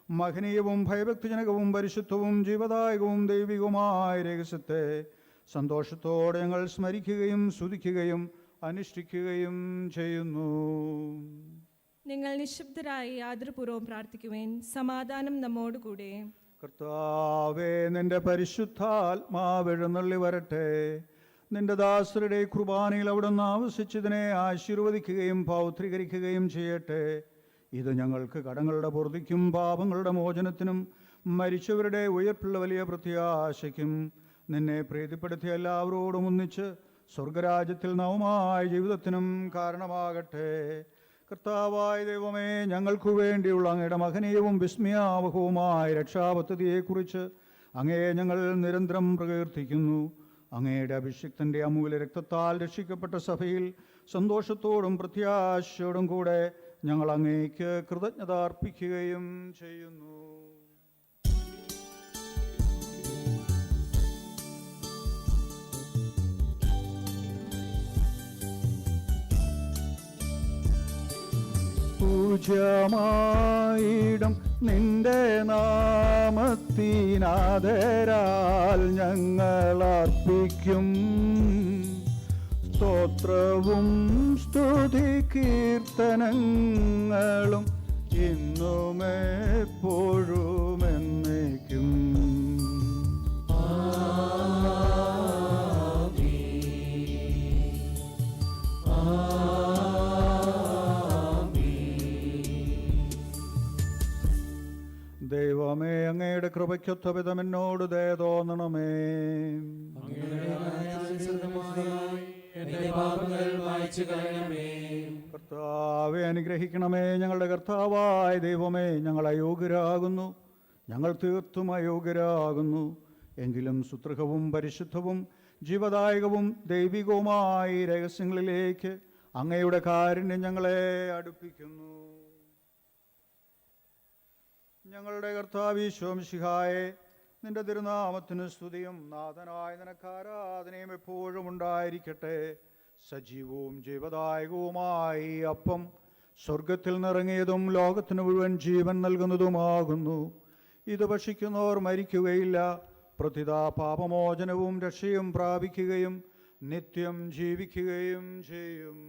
മഹനീയവും ഭയഭക്തിജനകവും പരിശുദ്ധവും ജീവദായകവും ദൈവികവുമായ രഹസ്യത്തെ സന്തോഷത്തോടെ ഞങ്ങൾ സ്മരിക്കുകയും സ്തുതിക്കുകയും അനുഷ്ഠിക്കുകയും ചെയ്യുന്നു. നിങ്ങൾ നിശബ്ദരായി ആദരപൂർവ്വം പ്രാർത്ഥിക്കുവേൻ. സമാധാനം നമ്മോടുകൂടെ. കർത്താവേ, നിന്റെ പരിശുദ്ധാത്മാവ് എഴുന്നള്ളി വരട്ടെ. നിന്റെ ദാസരുടെ കുർബാനയിൽ അവിടുന്ന് ആവശ്യിച്ചതിനെ ആശീർവദിക്കുകയും പൗത്രീകരിക്കുകയും ചെയ്യട്ടെ. ഇത് ഞങ്ങൾക്ക് കടങ്ങളുടെ പൊറുതിക്കും പാപങ്ങളുടെ മോചനത്തിനും മരിച്ചവരുടെ ഉയർപ്പുള്ള വലിയ പ്രത്യാശയ്ക്കും നിന്നെ പ്രീതിപ്പെടുത്തിയ എല്ലാവരോടും ഒന്നിച്ച് സ്വർഗരാജ്യത്തിൽ നവമായ ജീവിതത്തിനും കാരണമാകട്ടെ. കർത്താവായ ദൈവമേ, ഞങ്ങൾക്കു വേണ്ടിയുള്ള അങ്ങയുടെ മഹനീയവും വിസ്മയാവഹവുമായ രക്ഷാപദ്ധതിയെക്കുറിച്ച് അങ്ങയെ ഞങ്ങൾ നിരന്തരം പ്രകീർത്തിക്കുന്നു. അങ്ങയുടെ അഭിഷിക്തൻ്റെ അമൂല്യ രക്തത്താൽ രക്ഷിക്കപ്പെട്ട സഭയിൽ സന്തോഷത്തോടും പ്രത്യാശയോടും കൂടെ ഞങ്ങൾ അങ്ങേക്ക് കൃതജ്ഞത അർപ്പിക്കുകയും ചെയ്യുന്നു. പൂജ്യമായിടും നിന്റെ നാമത്തിനാദരാൽ ഞങ്ങൾ അർപ്പിക്കും സ്തോത്രവും സ്തുതി കീർത്തനങ്ങളും ഇന്നും എപ്പോഴും എന്നേക്കും. ദൈവമേ, അങ്ങയുടെ കൃപയ്ക്കൊത്ത വിധം എന്നോട് ദയ തോന്നണമേ. കർത്താവെ, അനുഗ്രഹിക്കണമേ. ഞങ്ങളുടെ കർത്താവായ ദൈവമേ, ഞങ്ങൾ അയോഗ്യരാകുന്നു, ഞങ്ങൾ തീർത്തും അയോഗ്യരാകുന്നു. എങ്കിലും സുത്രഹവും പരിശുദ്ധവും ജീവദായകവും ദൈവികവുമായ ഈ രഹസ്യങ്ങളിലേക്ക് അങ്ങയുടെ കാരുണ്യം ഞങ്ങളെ അടുപ്പിക്കുന്നു. ഞങ്ങളുടെ കർത്താവ് ഈശോ മിശിഹായേ, നിന്റെ തിരുനാമത്തിന് സ്തുതിയും നാഥനായ നിനക്ക് ആരാധനയും എപ്പോഴും ഉണ്ടായിരിക്കട്ടെ. സജീവവും ജീവദായകവുമായി ഈ അപ്പം സ്വർഗത്തിൽ നിറങ്ങിയതും ലോകത്തിന് മുഴുവൻ ജീവൻ നൽകുന്നതുമാകുന്നു. ഇത് ഭക്ഷിക്കുന്നവർ മരിക്കുകയില്ല, പ്രഥിത പാപമോചനവും രക്ഷയും പ്രാപിക്കുകയും നിത്യം ജീവിക്കുകയും ചെയ്യും.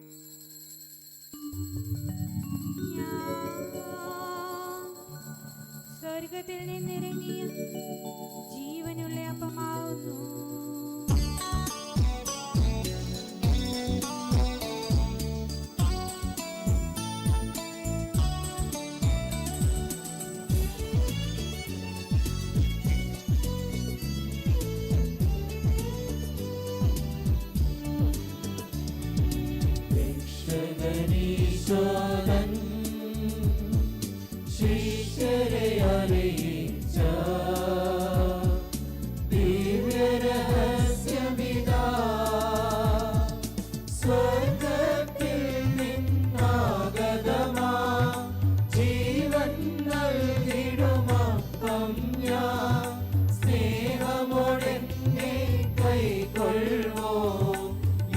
സ്വർഗത്തിൽ നിന്നിറങ്ങിയ ജീവനുള്ള അപ്പമാവുന്നു. രക്ഷകനീശോദൻ ശിഷ്യരെ അറിയിച്ച ദിവ്യരഹസ്യമിതാ, സ്വർഗത്തിൽ നിന്നാഗതമാ ജീവൻ നൽകിടുമപ്പം ഞാൻ, സ്നേഹമോടെന്നെ കൈക്കൊള്ളുവോ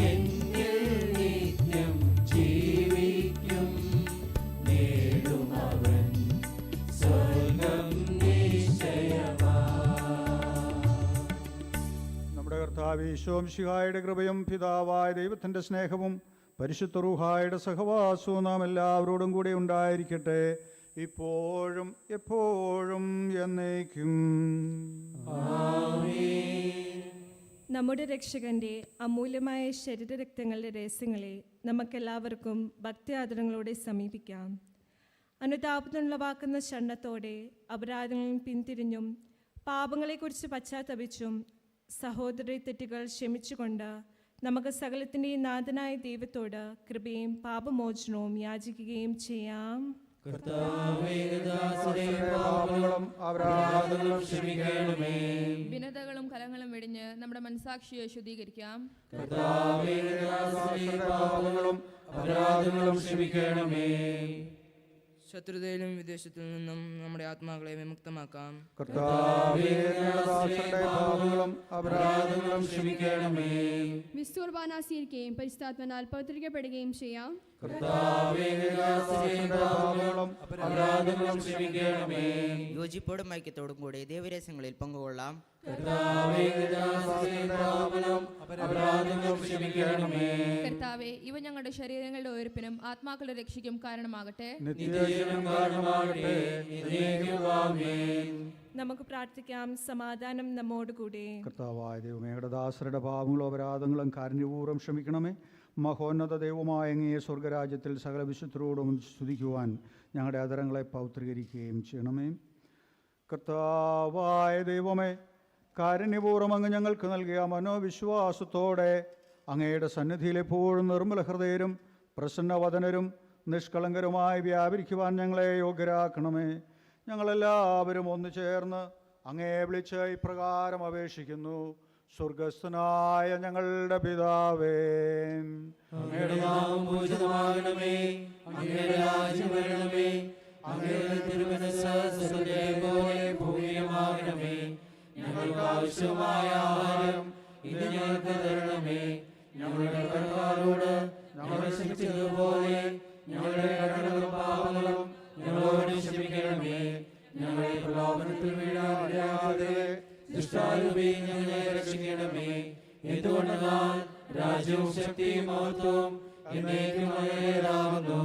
എന്നിൽ നിത്യം ജീവിക്കും, നേടുമവൻ സ്വർഗം നിശ്ചയമാ. നമ്മുടെ കർത്താവ് ഈശോ മിശിഹായുടെ കൃപയും പിതാവായ ദൈവത്തിൻ്റെ സ്നേഹവും പരിശുദ്ധ റൂഹായുടെ സഹവാസവും നാം എല്ലാവരോടും കൂടെ ഉണ്ടായിരിക്കട്ടെ, ഇപ്പോഴും എപ്പോഴും എന്നേക്കും. നമ്മുടെ രക്ഷകന്റെ അമൂല്യമായ ശരീരരക്തങ്ങളുടെ രഹസ്യങ്ങളെ നമുക്കെല്ലാവർക്കും ഭക്തിയാദരങ്ങളോടെ സമീപിക്കാം. അനുതാപത്തിനുളവാക്കുന്ന ക്ഷണത്തോടെ അപരാധങ്ങളിൽ പിന്തിരിഞ്ഞും പാപങ്ങളെക്കുറിച്ച് പശ്ചാത്തപിച്ചും സഹോദരി തെറ്റുകൾ ക്ഷമിച്ചുകൊണ്ട് നമുക്ക് സകലത്തിൻ്റെയും നാഥനായ ദൈവത്തോട് കൃപയും പാപമോചനവും യാചിക്കുകയും ചെയ്യാം. ഭിന്നതകളും കലങ്ങളും വെടിഞ്ഞ് നമ്മുടെ മനസാക്ഷിയെ ശുദ്ധീകരിക്കാം. ശത്രുതയിലും വിദേശത്തിൽ നിന്നും നമ്മുടെ ആത്മാക്കളെ വിമുക്തമാക്കാം. വിസ്തുർബാന സ്വീകരിക്കുകയും പരിശുദ്ധാത്മനാൽ പവിത്രീകരിക്കപ്പെടുകയും ചെയ്യാം. യോജിപ്പോടും ഐക്യത്തോടും കൂടി ദേവരഹസ്യങ്ങളിൽ പങ്കുകൊള്ളാം. കർത്താവേ, ഇവ ഞങ്ങളുടെ ശരീരങ്ങളുടെ ഉയർപ്പിനും ആത്മാക്കളുടെ രക്ഷയ്ക്കും കാരണമാകട്ടെ. നമുക്ക് പ്രാർത്ഥിക്കാം. സമാധാനം നമ്മോടുകൂടെ. കർത്താവായ ദൈവമേ, ഞങ്ങളുടെ ദാസരുടെ പാപങ്ങളും അപരാധങ്ങളും കാരുണ്യപൂർവ്വം ക്ഷമിക്കണമേ. മഹോന്നത ദൈവമായ അങ്ങയെ സ്വർഗരാജ്യത്തിൽ സകല വിശുദ്ധരോടും സ്തുതിക്കുവാൻ ഞങ്ങളുടെ അധരങ്ങളെ പൗത്രീകരിക്കുകയും ചെയ്യണമേ. കർത്താവായ ദൈവമേ, കാരുണ്യപൂർവ്വം അങ്ങ് ഞങ്ങൾക്ക് നൽകിയ മനോവിശ്വാസത്തോടെ അങ്ങയുടെ സന്നിധിയിൽ എപ്പോഴും നിർമ്മല ഹൃദയരും പ്രസന്നവദനരും നിഷ്കളങ്കരുമായി വ്യാപരിക്കുവാൻ ഞങ്ങളെ യോഗ്യരാക്കണമേ. ഞങ്ങളെല്ലാവരും ഒന്നു ചേർന്ന് അങ്ങയെ വിളിച്ച് ഇപ്രകാരം അപേക്ഷിക്കുന്നു. സ്വർഗസ്ഥനായ ഞങ്ങളുടെ പിതാവേ, അങ്ങയുടെ നാമം പൂജിതമാകണമേ. അങ്ങയുടെ രാജ്യം വരണമേ. അങ്ങയുടെ തിരുമനസ്സ് സ്വർഗ്ഗത്തിലെ പോലെ ഭൂമിയിലുമാകണമേ. ഞങ്ങൾക്ക് ആവശ്യമായ ആഹാരം ഇന്ന് ഞങ്ങൾക്ക് തരണമേ. ഞങ്ങളുടെ കടക്കാരോട് ഞങ്ങൾ ക്ഷമിച്ചതുപോലെ ഞങ്ങളുടെ കടങ്ങളും പാപങ്ങളും ഞങ്ങളോട് ക്ഷമിക്കണമേ. ഞങ്ങളെ പ്രലോഭനത്തിൽ വീഴാതെ ദുഷ്ടാരൂപി ഞങ്ങളെ രക്ഷിക്കണമേ. എന്തുകൊണ്ടെന്നാൽ രാജ്യവും ശക്തിയും മഹത്വവും എന്നേക്കും അങ്ങയുടേതാകുന്നു.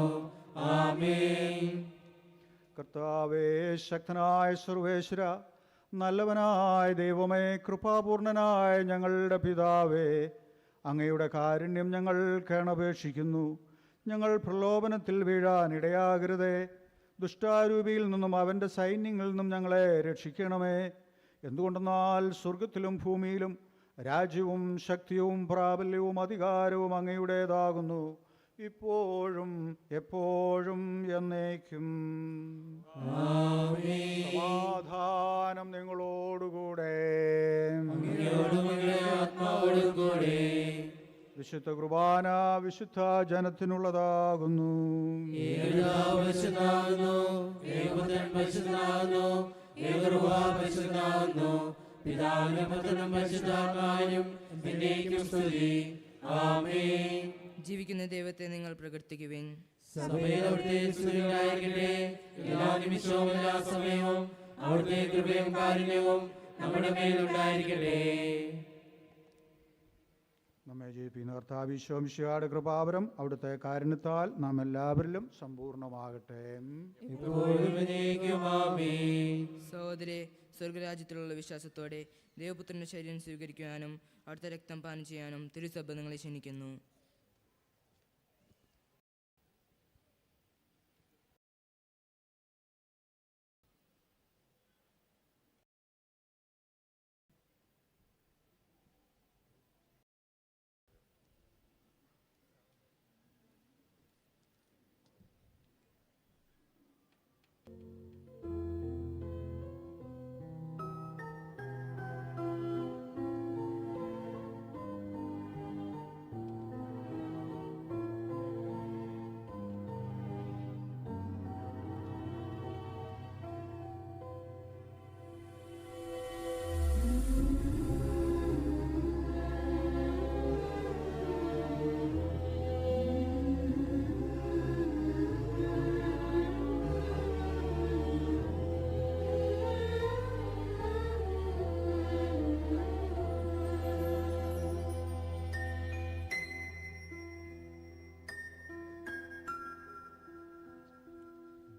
ആമേൻ. കർത്താവേ, ശക്തനായ സർവേശ്വര, നല്ലവനായ ദൈവമേ, കൃപാപൂർണനായ ഞങ്ങളുടെ പിതാവേ, അങ്ങയുടെ കാരുണ്യം ഞങ്ങൾ കേണപേക്ഷിക്കുന്നു. ഞങ്ങൾ പ്രലോഭനത്തിൽ വീഴാൻ ഇടയാകരുതേ. ദുഷ്ടാരൂപിയിൽ നിന്നും അവൻ്റെ സൈന്യങ്ങളിൽ നിന്നും ഞങ്ങളെ രക്ഷിക്കണമേ. എന്തുകൊണ്ടെന്നാൽ സ്വർഗത്തിലും ഭൂമിയിലും രാജ്യവും ശക്തിയും പ്രാബല്യവും അധികാരവും അങ്ങയുടേതാകുന്നു, ഇപ്പോഴും എപ്പോഴും എന്നേക്കും. സമാധാനം നിങ്ങളോടുകൂടെ. വിശുദ്ധ കുർബാന വിശുദ്ധ ജനത്തിനുള്ളതാകുന്നു. ജീവിക്കുന്ന ദൈവത്തെ നിങ്ങൾ പ്രകീർത്തിക്കുവിൻ. സഭയിൽ അവിടുത്തെ സ്തുതിയുണ്ടായിരിക്കട്ടെ. എല്ലാ നിമിഷവും എല്ലാ സമയവും അവിടുത്തെ കൃപയും കാരുണ്യവും നമ്മുടെ മേലുണ്ടായിരിക്കട്ടെ. നമ്മെ ജയിപ്പിക്കുന്ന കർത്താവ് ഈശോ മിശിഹായുടെ കൃപാവരം അവിടുത്തെ കാരുണ്യത്താൽ നാം എല്ലാവരിലും സമ്പൂർണ്ണമാകട്ടെ. സഹോദരെ, സ്വർഗരാജ്യത്തിലുള്ള വിശ്വാസത്തോടെ ദൈവപുത്രന്റെ ശരീരം സ്വീകരിക്കുവാനും അവിടുത്തെ രക്തം പാനം ചെയ്യാനും തിരുസഭ നിങ്ങളെ ക്ഷണിക്കുന്നു.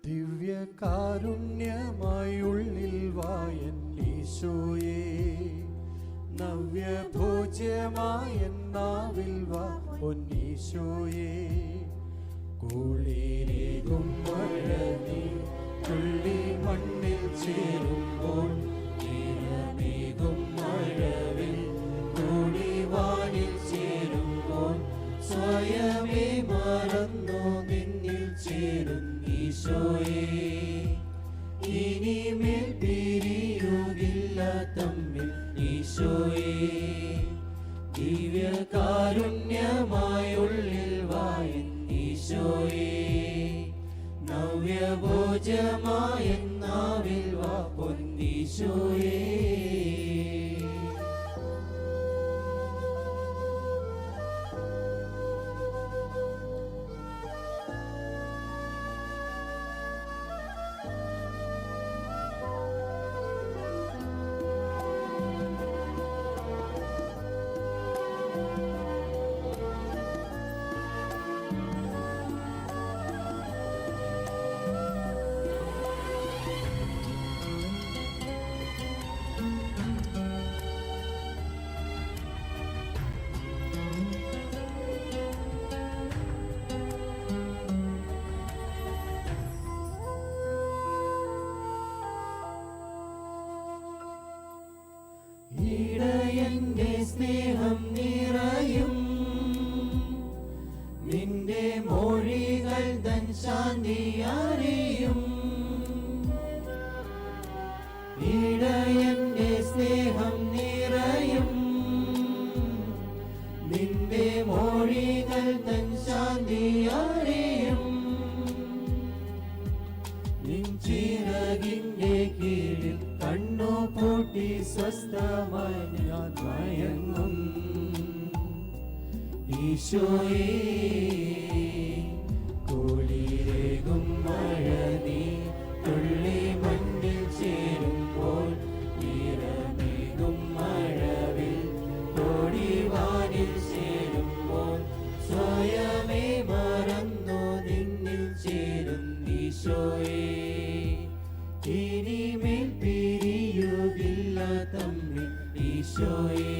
ദിവ്യകാരുണ്യമായുള്ളിൽ വായൻ ഈശോയേ, നവ്യഭോജ്യമായ നാവിൽ വാ പൊന്നീശോയേ. കുളിരേകും മഴനീ തുള്ളി മണ്ണിൽ ചേരുമ്പോൾ നിറമേകും മഴവിൽ കൂടി വാനിൽ ചേരും ദിവ്യകാരുണ്യമായുള്ളിൽ വായൻ ഈശോയേ, നവ്യഭോജമായ നാവിൽ വാ പൊന്നീശോയേ. ഇടയന്റെ സ്നേഹം നിറയും നിന്റെ മൊഴികൾ തൻ ശാന്തി അറിയും. ഇടയന്റെ സ്നേഹം നിറയും നിന്റെ മൊഴികൾ തൻ ശാന്തി അറിയും. നിൻ ചിറകിന്റെ കീഴിൽ കണ്ണു പൂട്ടി സ്വസ്ഥമായി ഞാൻ മയങ്ങും. ഈശോയേ, കുളിരേകും മഴ നീ തുള്ളി മണ്ണിൽ ചേരുമ്പോൾ, ഈരമേകും മഴവിൽ തോടിവാനിൽ ചേരുമ്പോൾ, സ്വയമേ മറന്നു നിന്നിൽ ചേരും ഈശോയേ. ഇനിമേൽ പിരിയുകില്ല തമ്മിൽ ഈശോയേ,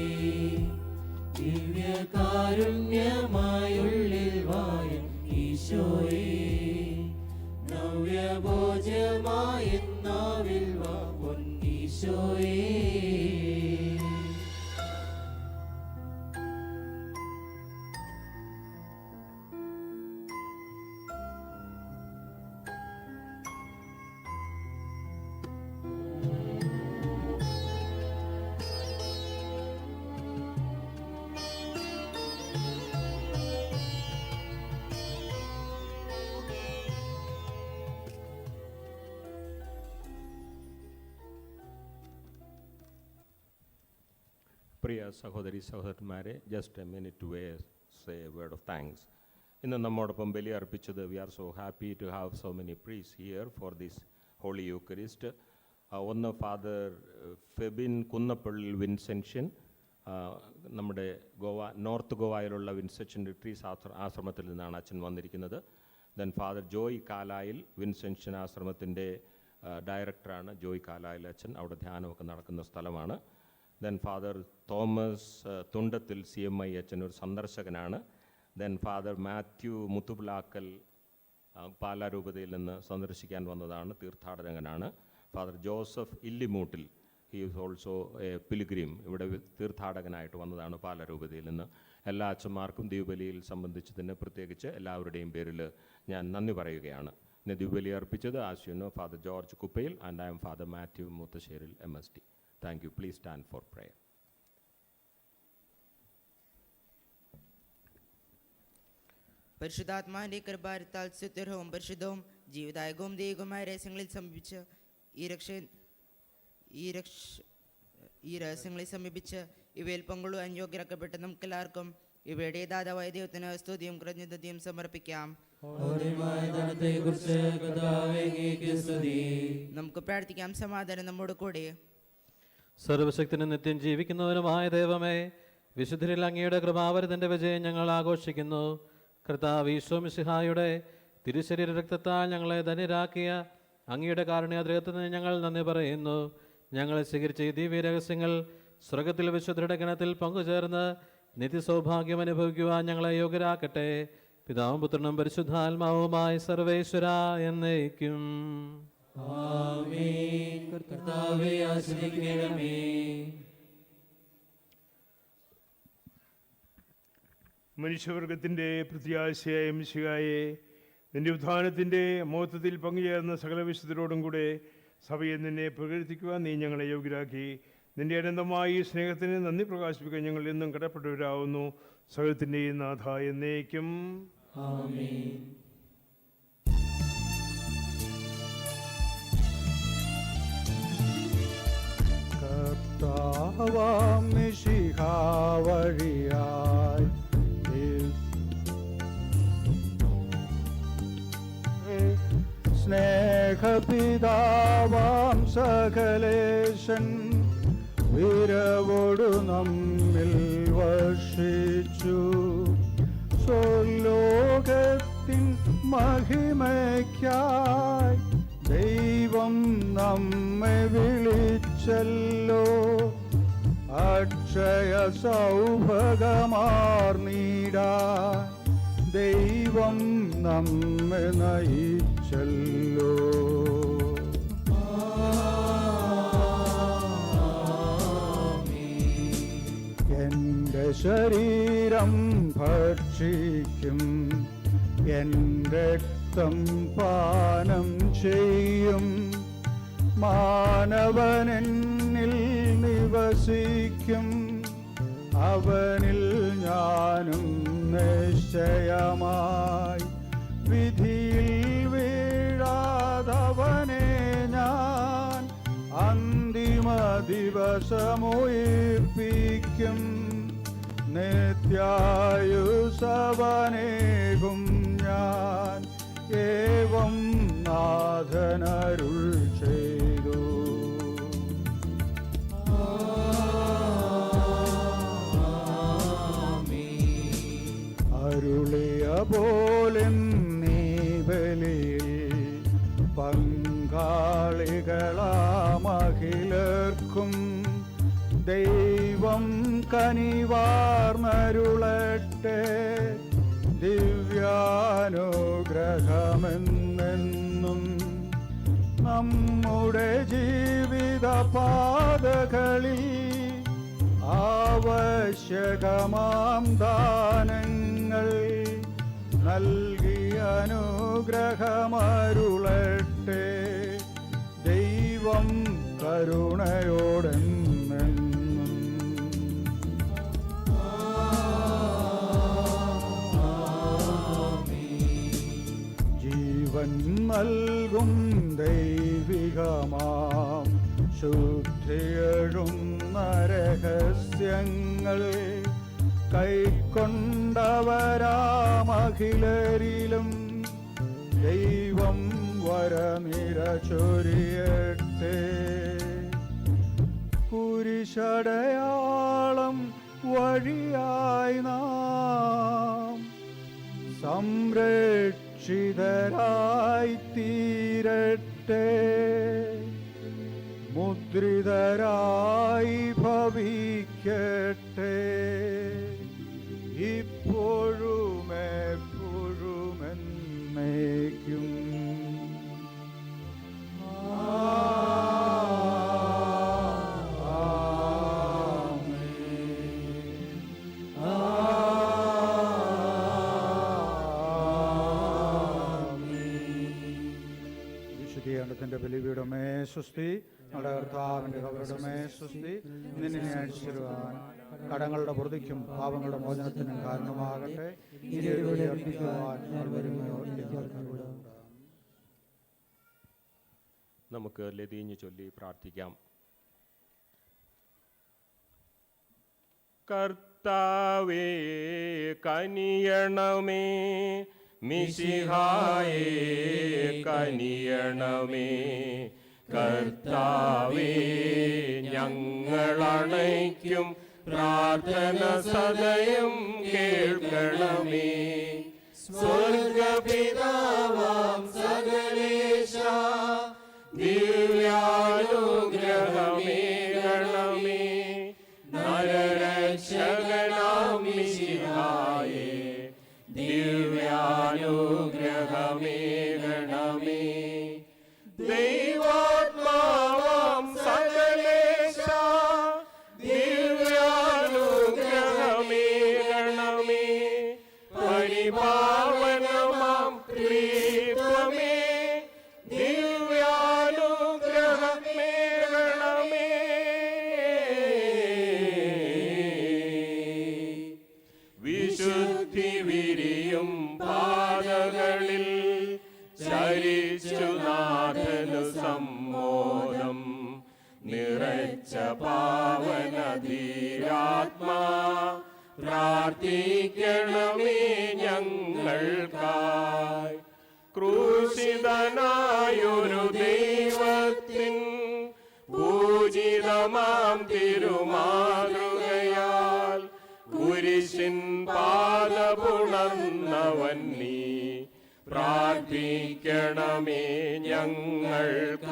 ദിവ്യകാരുണ്യമായുള്ളിൽ വായൻ ഈശോയേ, നവ്യഭോജമായ നാവിൽ വാ പൊന്നീശോയേ. പ്രിയ സഹോദരി സഹോദരന്മാരെ, just a minute to say a word of thanks. ഇന്ന് നമ്മോടൊപ്പം ബലി അർപ്പിച്ചത് we are so happy to have so many priests here for this holy eucharist. ഒന്ന് ഫാദർ ഫെബിൻ കുന്നപ്പള്ളിൽ വിൻസെൻഷ്യൻ, നമ്മുടെ നോർത്ത് ഗോവയിലുള്ള വിൻസെൻഷ്യൻ റിട്രീസ് ആശ്രമത്തിൽ നിന്നാണ് അച്ഛൻ വന്നിരിക്കുന്നത്. Then father Joy Kalayil Vincentian ആശ്രമത്തിൻ്റെ ഡയറക്ടറാണ് ജോയ് കാലായിൽ അച്ഛൻ, അവിടെ ധ്യാനമൊക്കെ നടക്കുന്ന സ്ഥലമാണ്. Then father Thomas Thundathil CMI അച്ഛൻ ഒരു സന്ദർശകനാണ്. ദെൻ ഫാദർ മാത്യു മുത്തുപിളാക്കൽ പാലാരൂപതയിൽ നിന്ന് സന്ദർശിക്കാൻ വന്നതാണ്, തീർത്ഥാടകനാണ്. Father Joseph Illimoottil, he is also a pilgrim, ഇവിടെ തീർത്ഥാടകനായിട്ട് വന്നതാണ് പാലാരൂപതയിൽ നിന്ന്. എല്ലാ അച്ഛന്മാർക്കും ദിവ്യബലിയിൽ സംബന്ധിച്ചതിന് പ്രത്യേകിച്ച് എല്ലാവരുടെയും പേരിൽ ഞാൻ നന്ദി പറയുകയാണ്. ഇന്ന് ദിവ്യബലി അർപ്പിച്ചത് as you know father George Kuppayil and I am father Mathew Muthasseril MSD. Thank you. Please stand for prayer. പരിശുദ്ധാത്മാവിന്റെ കൃപാരത്താൽ സുത്യർഹവും പരിശുദ്ധവും ജീവിതായകവും ദൈവികവുമായ രഹസ്യങ്ങളിൽ സമീപിച്ച് ഈ രഹസ്യങ്ങളെ സമീപിച്ച് ഇവയിൽ പങ്കുകൊള്ളുവാൻ യോഗ്യരാക്കപ്പെട്ട നമുക്കെല്ലാവർക്കും ഇവയുടെ ദാതാവായ ദൈവത്തിന് സ്തുതിയും കൃതജ്ഞതയും സമർപ്പിക്കാം. നമുക്ക് പ്രാർത്ഥിക്കാം. സമാധാനം നമ്മോട് കൂടെ. സർവശക്തനും നിത്യം ജീവിക്കുന്നവനുമായ ദൈവമേ, വിശുദ്ധരിൽ അങ്ങയുടെ കൃപാവരത്തിൻ്റെ വിജയം ഞങ്ങൾ ആഘോഷിക്കുന്നു. കർത്താവ് ഈശോ മിശിഹായുടെ തിരുശരീര രക്തത്താൽ ഞങ്ങളെ ധന്യരാക്കിയ അങ്ങയുടെ കാരുണ്യാദ്രയത്തിന് ഞങ്ങൾ നന്ദി പറയുന്നു. ഞങ്ങളെ സ്വീകരിച്ച ഈ ദിവ്യ രഹസ്യങ്ങൾ സ്വർഗത്തിൽ വിശുദ്ധരുടെ ഗണത്തിൽ പങ്കുചേർന്ന് നിത്യസൗഭാഗ്യം അനുഭവിക്കുവാൻ ഞങ്ങളെ യോഗ്യരാക്കട്ടെ. പിതാവും പുത്രനും പരിശുദ്ധാത്മാവുമായി സർവേശ്വര എന്നേക്കും. കർത്താവേ ആശ്രയിക്കണമേ. മനുഷ്യവർഗത്തിൻ്റെ പ്രത്യാശയായ മിശിഹായെ, നിന്റെ ഉത്ഥാനത്തിൻ്റെ മഹത്വത്തിൽ പങ്കുചേർന്ന സകല വിശുദ്ധരോടും കൂടെ സഭയെ നിന്നെ പ്രകീർത്തിക്കുവാൻ നീ ഞങ്ങളെ യോഗ്യരാക്കി. നിന്റെ അനന്തമായ ഈ സ്നേഹത്തിന് നന്ദി പ്രകാശിപ്പിക്കാൻ ഞങ്ങൾ എന്നും കടപ്പെട്ടവരാകുന്നു. സകലത്തിൻ്റെയും നാഥ എന്നേക്കും. ആമേൻ. കർത്താവാം മിശിഹാ വഴിയായി സ്നേഹപിതാവാം സകലേശൻ വിരവോടു നമ്മിൽ വർഷിച്ചു. സ്വലോകത്തിൻ മഹിമയ്ക്കായി ദൈവം നമ്മെ വിളിച്ചല്ലോ. അക്ഷയ സൗഭഗമാർന്നിടാൻ ദൈവം നമ്മെ നയിച്ചല്ലോ. എന്റെ ശരീരം ഭക്ഷിക്കും, എന്റെ രക്തം പാനം ചെയ്യും. മാനവനെന്നിൽ നിവസിക്കും, അവനിൽ ഞാനും നിശ്ചയമായി. വിധിയിൽ വീഴാതവനെ ഞാൻ അന്തിമ ദിവസമുയിർപ്പിക്കും. നിത്യായുസവനേകും ഞാൻ, ഏവം നാഥനരുൾ ചെയ്തു. അരുളിയ പോലും നീ ബലിയിൽ പങ്കാളികളാമഖിലർക്കും ദൈവം കനിവാർന്നരുളട്ടെ. ദിവ്യാനുഗ്രഹമെന്നെന്നും നമ്മുടെ ജീവിത പാതകളിൽ ആവശ്യകമാം ദാനങ്ങൾ നൽകി അനുഗ്രഹമരുളട്ടെ. ദൈവം കരുണയോടെന്നെന്നും. ജീവൻ നൽകും ദൈവികമാം ശുദ്ധിയെഴുന്ന രഹസ്യങ്ങൾ കൈക്കൊണ്ടവരാമഖിലരിലും ദൈവം വരനിര ചൊരിയട്ടെ. കുരിശടയാളം വഴിയായി നാം സംരക്ഷിതരായി തീരട്ടെ. മുദ്രിതരായി ഭവിക്കട്ടെ. ഇപ്പോഴും എപ്പോഴും എന്നേക്കും. വിശുദ്ധീകരണത്തിന്റെ ബലിപീഠമേ സ്വസ്തി. നമ്മുടെ കർത്താവിന്റെ കബറിടമേ സ്വസ്തി. നിന്നെ അടിച്ചിരുവാൻ കടങ്ങളുടെ പ്രതിക്കും പാപങ്ങളുടെ മോചനത്തിനും കാരണമാകട്ടെ. നമുക്ക് ലതീഞ്ഞു ചൊല്ലി പ്രാർത്ഥിക്കാം. കർത്താവേ കനിയണമേ, മിശിഹായേ കനിയണമേ. കർത്താവേ ഞങ്ങളണയ്ക്കും പ്രാർത്ഥന സദയം കേൾക്കണമേ. സ്വർഗപിതാവാം സകലേശ ദിവ്യാനുഗ്രഹമേകണമേ. നരരക്ഷകനാം മിശിഹായേ ദിവ്യാനുഗ്രഹമേകണമേ. ദൈവാത്മാവാം സകലേശ ദിവ്യാനുഗ്രഹമേകണമേ. പരിപാവനമാം പ്രീത്വമേ ദിവ്യാനുഗ്രഹമേകണമേ. ബുദ്ധി വിരിയും പാതകളിൽ ചരിച്ചു നാഥനു സമ്മോദം നിറച്ച പാവനധീരാത്മാ പ്രാർത്ഥിക്കണമേ ഞങ്ങൾക്കായി. ക്രൂശിതനായൊരു ദൈവത്തിൻ പൂജിതമാം തിരുമാതൃകയാൽ കുരിശിൻ പാദപുണർന്നവൻ നീ പ്രാർത്ഥിക്കണമേ ഞങ്ങൾക്കായി.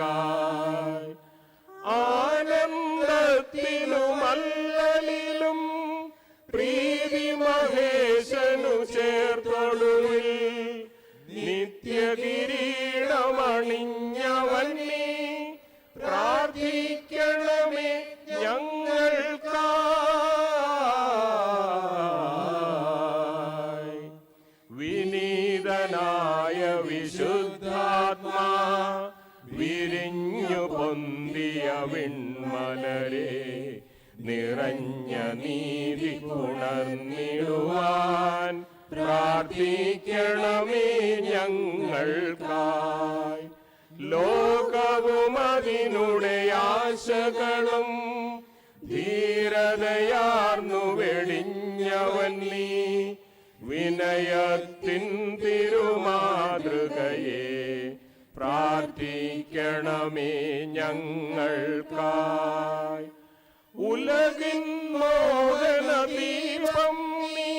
ആനന്ദത്തിലുമല്ലലിലും പ്രീതി മഹേശനു ചേർത്തൊടുവിൽ നിത്യകിരീടമണിഞ്ഞവൻ നീ പ്രാർത്ഥിക്കണമേ ഞങ്ങൾക്കായി. വിനീതനായ വിശുദ്ധാത്മാ വിരിഞ്ഞു പൊന്തിയ വിൺമലരെ നിറഞ്ഞ നീതി ഉണർന്നിടുവാൻ പ്രാർത്ഥിക്കണമേ ഞങ്ങൾക്കായി. ലോകവും അതിനുടെ ആശകളും ധീരതയാർന്നു വെടിഞ്ഞവൻ നീ വിനയത്തിൻ തിരുമാതൃകയെ പ്രാർത്ഥിക്കണമേ ഞങ്ങൾക്കായി. ഉലകിൻ മോഹന ദീപം നീ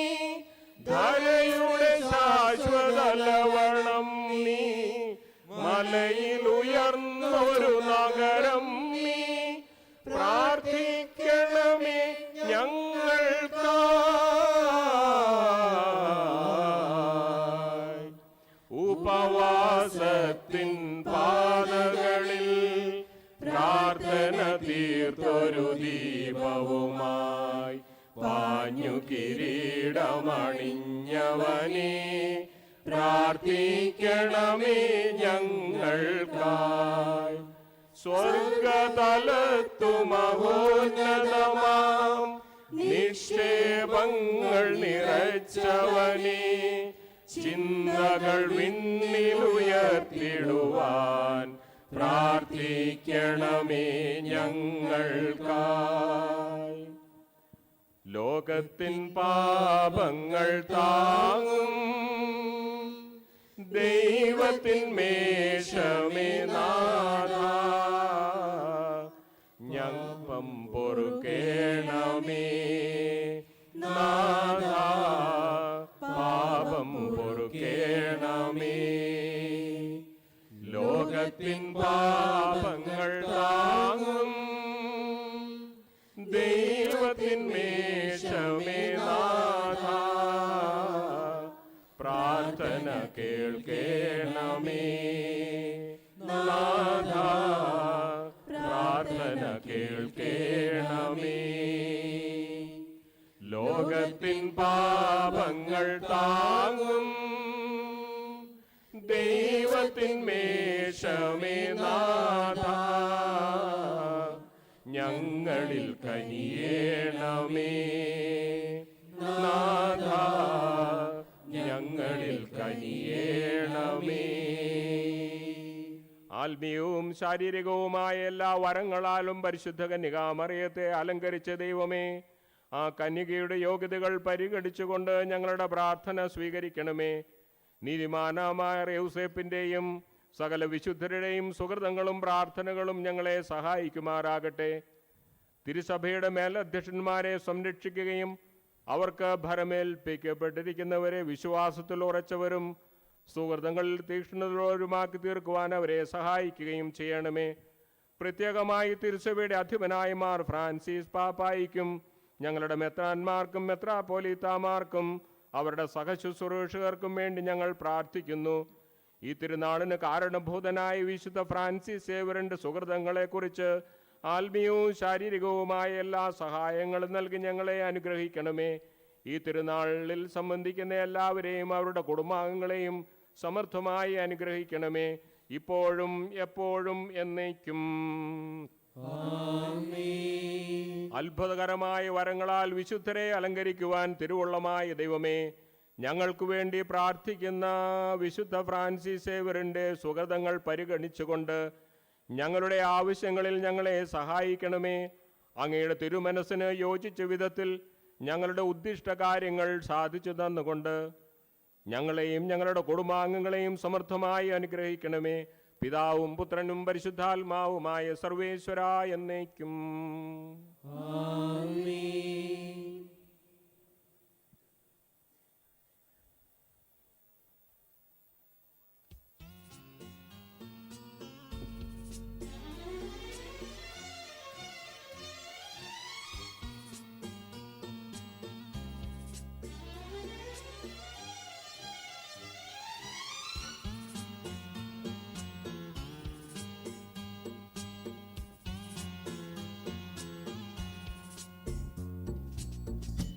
ധരയുടെ ശാശ്വത ലവണം നീ മലയിൽ ഉയർന്നൊരു നഗരം നീ പ്രാർത്ഥിക്കണമേ ഞങ്ങൾക്കായി. ഉപവാസത്തിൻ പാതകളിൽ പ്രാർത്ഥന തീർത്തൊരു ദീപവുമായി പാഞ്ഞു കിരീടമണിഞ്ഞവനെ പ്രാർത്ഥിക്കണമേ ഞങ്ങൾക്കായി. സ്വർഗതലത്തു മഹോന്നതമാം നിക്ഷേപങ്ങൾ നിറച്ചവനെ ചിന്തകൾ വിണ്ണിലുയർത്തിടുവാൻ പ്രാർത്ഥിക്കണമേ ഞങ്ങൾക്കായി. ലോകത്തിൻ പാപങ്ങൾ താങ്ങും ദൈവത്തിൻ മേശമേ നാഥ ഞങ്ങം പൊറുക്കേണമേ നാഥ പാപം പൊറുക്കേണമേ. ലോകത്തിൻ പാപങ്ങൾ താങ്ങും ദൈവത്തിൻ മേശമേ നാഥ പ്രാർത്ഥന കേൾക്കേണമേ നാഥ പ്രാർത്ഥന കേൾക്കേണമേ. ലോകത്തിൻ പാപങ്ങൾ താങ്ങും ദൈവത്തിൻ മേശമേ നാഥ ഞങ്ങളിൽ കനിയേണമേ നാഥ ഞങ്ങളിൽ കനിയേണമേ. ആത്മീയവും ശാരീരികവുമായ എല്ലാ വരങ്ങളാലും പരിശുദ്ധ കന്യകാമറിയത്തെ അലങ്കരിച്ച ദൈവമേ, ആ കന്യകയുടെ യോഗ്യതകൾ പരിഗണിച്ചുകൊണ്ട് ഞങ്ങളുടെ പ്രാർത്ഥന സ്വീകരിക്കണമേ. നീതിമാനമായ യൗസേപ്പിൻ്റെയും സകല വിശുദ്ധരുടെയും സുഹൃതങ്ങളും പ്രാർത്ഥനകളും ഞങ്ങളെ സഹായിക്കുമാറാകട്ടെ. തിരുസഭയുടെ മേലധ്യക്ഷന്മാരെ സംരക്ഷിക്കുകയും അവർക്ക് ഭരമേൽപ്പിക്കപ്പെട്ടിരിക്കുന്നവരെ വിശ്വാസത്തിൽ ഉറച്ചവരും സുഹൃതങ്ങളിൽ തീക്ഷ്ണതയുള്ളവരുമാക്കി തീർക്കുവാൻ അവരെ സഹായിക്കുകയും ചെയ്യണമേ. പ്രത്യേകമായി തിരുസഭയുടെ അധിപനായ മാർ ഫ്രാൻസിസ് പാപ്പായിക്കും ഞങ്ങളുടെ മെത്രാന്മാർക്കും മെത്രാപ്പോലീത്താമാർക്കും അവരുടെ സഹശുശ്രൂഷകർക്കും വേണ്ടി ഞങ്ങൾ പ്രാർത്ഥിക്കുന്നു. ഈ തിരുനാളിന് കാരണഭൂതനായ വിശുദ്ധ ഫ്രാൻസിസ് സേവ്യറിൻ്റെ സുഹൃതങ്ങളെക്കുറിച്ച് ആത്മീയവും ശാരീരികവുമായ എല്ലാ സഹായങ്ങളും നൽകി ഞങ്ങളെ അനുഗ്രഹിക്കണമേ. ഈ തിരുനാളിൽ സംബന്ധിക്കുന്ന എല്ലാവരെയും അവരുടെ കുടുംബാംഗങ്ങളെയും സമർത്ഥമായി അനുഗ്രഹിക്കണമേ, ഇപ്പോഴും എപ്പോഴും എന്നേക്കും. അത്ഭുതകരമായ വരങ്ങളാൽ വിശുദ്ധരെ അലങ്കരിക്കുവാൻ തിരുവുള്ളമായ ദൈവമേ, ഞങ്ങൾക്ക് വേണ്ടി പ്രാർത്ഥിക്കുന്ന വിശുദ്ധ ഫ്രാൻസിസ് സേവ്യറിൻ്റെ സുഹൃതങ്ങൾ പരിഗണിച്ചുകൊണ്ട് ഞങ്ങളുടെ ആവശ്യങ്ങളിൽ ഞങ്ങളെ സഹായിക്കണമേ. അങ്ങയുടെ തിരുമനസ്സിന് യോജിച്ച വിധത്തിൽ ഞങ്ങളുടെ ഉദ്ദിഷ്ട കാര്യങ്ങൾ സാധിച്ചു തന്നുകൊണ്ട് ഞങ്ങളെയും ഞങ്ങളുടെ കുടുംബാംഗങ്ങളെയും സമൃദ്ധമായി അനുഗ്രഹിക്കണമേ. പിതാവും പുത്രനും പരിശുദ്ധാത്മാവുമായ സർവേശ്വര എന്നേക്കും.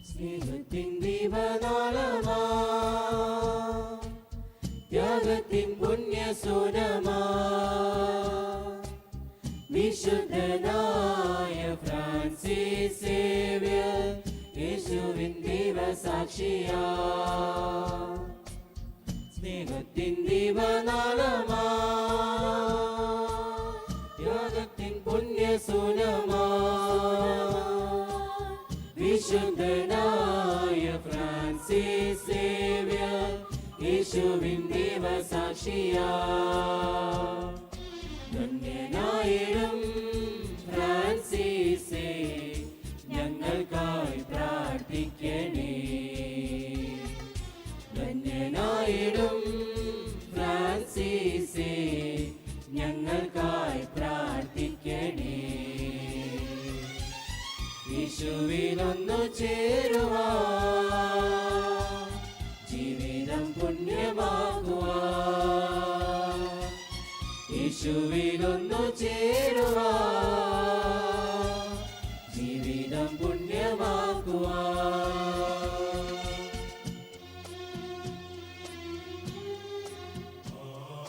സ്നേഹത്തിൻ ദീപനാളമാ ത്യാഗത്തിൻ പുണ്യസൂനമാ വിശുദ്ധനായ ഫ്രാൻസിസ് സേവ്യർ യേശുവിൻ ദൈവസാക്ഷിയാ. സ്നേഹത്തിൻ ദീപനാളമാ ത്യാഗത്തിൻ പുണ്യസൂനമാ വിശുദ്ധനായ ഫ്രാൻസിസ് സേവ്യർ യേശുവിൻ ദൈവസാക്ഷിയാ. ധന്യനായിടും ഫ്രാൻസിസേ ഞങ്ങൾക്കായി പ്രാർത്ഥിക്കണേ. ധന്യനായിടും ഫ്രാൻസിസേ ഞങ്ങൾക്കായി പ്രാർത്ഥിക്കണേ. യേശുവിലൊന്നു ചേരുവാ ജീവിതം പുണ്യമാകുവാ. യേശുവിലൊന്നു ചേരുവാ ജീവിതം പുണ്യമാകുവാ.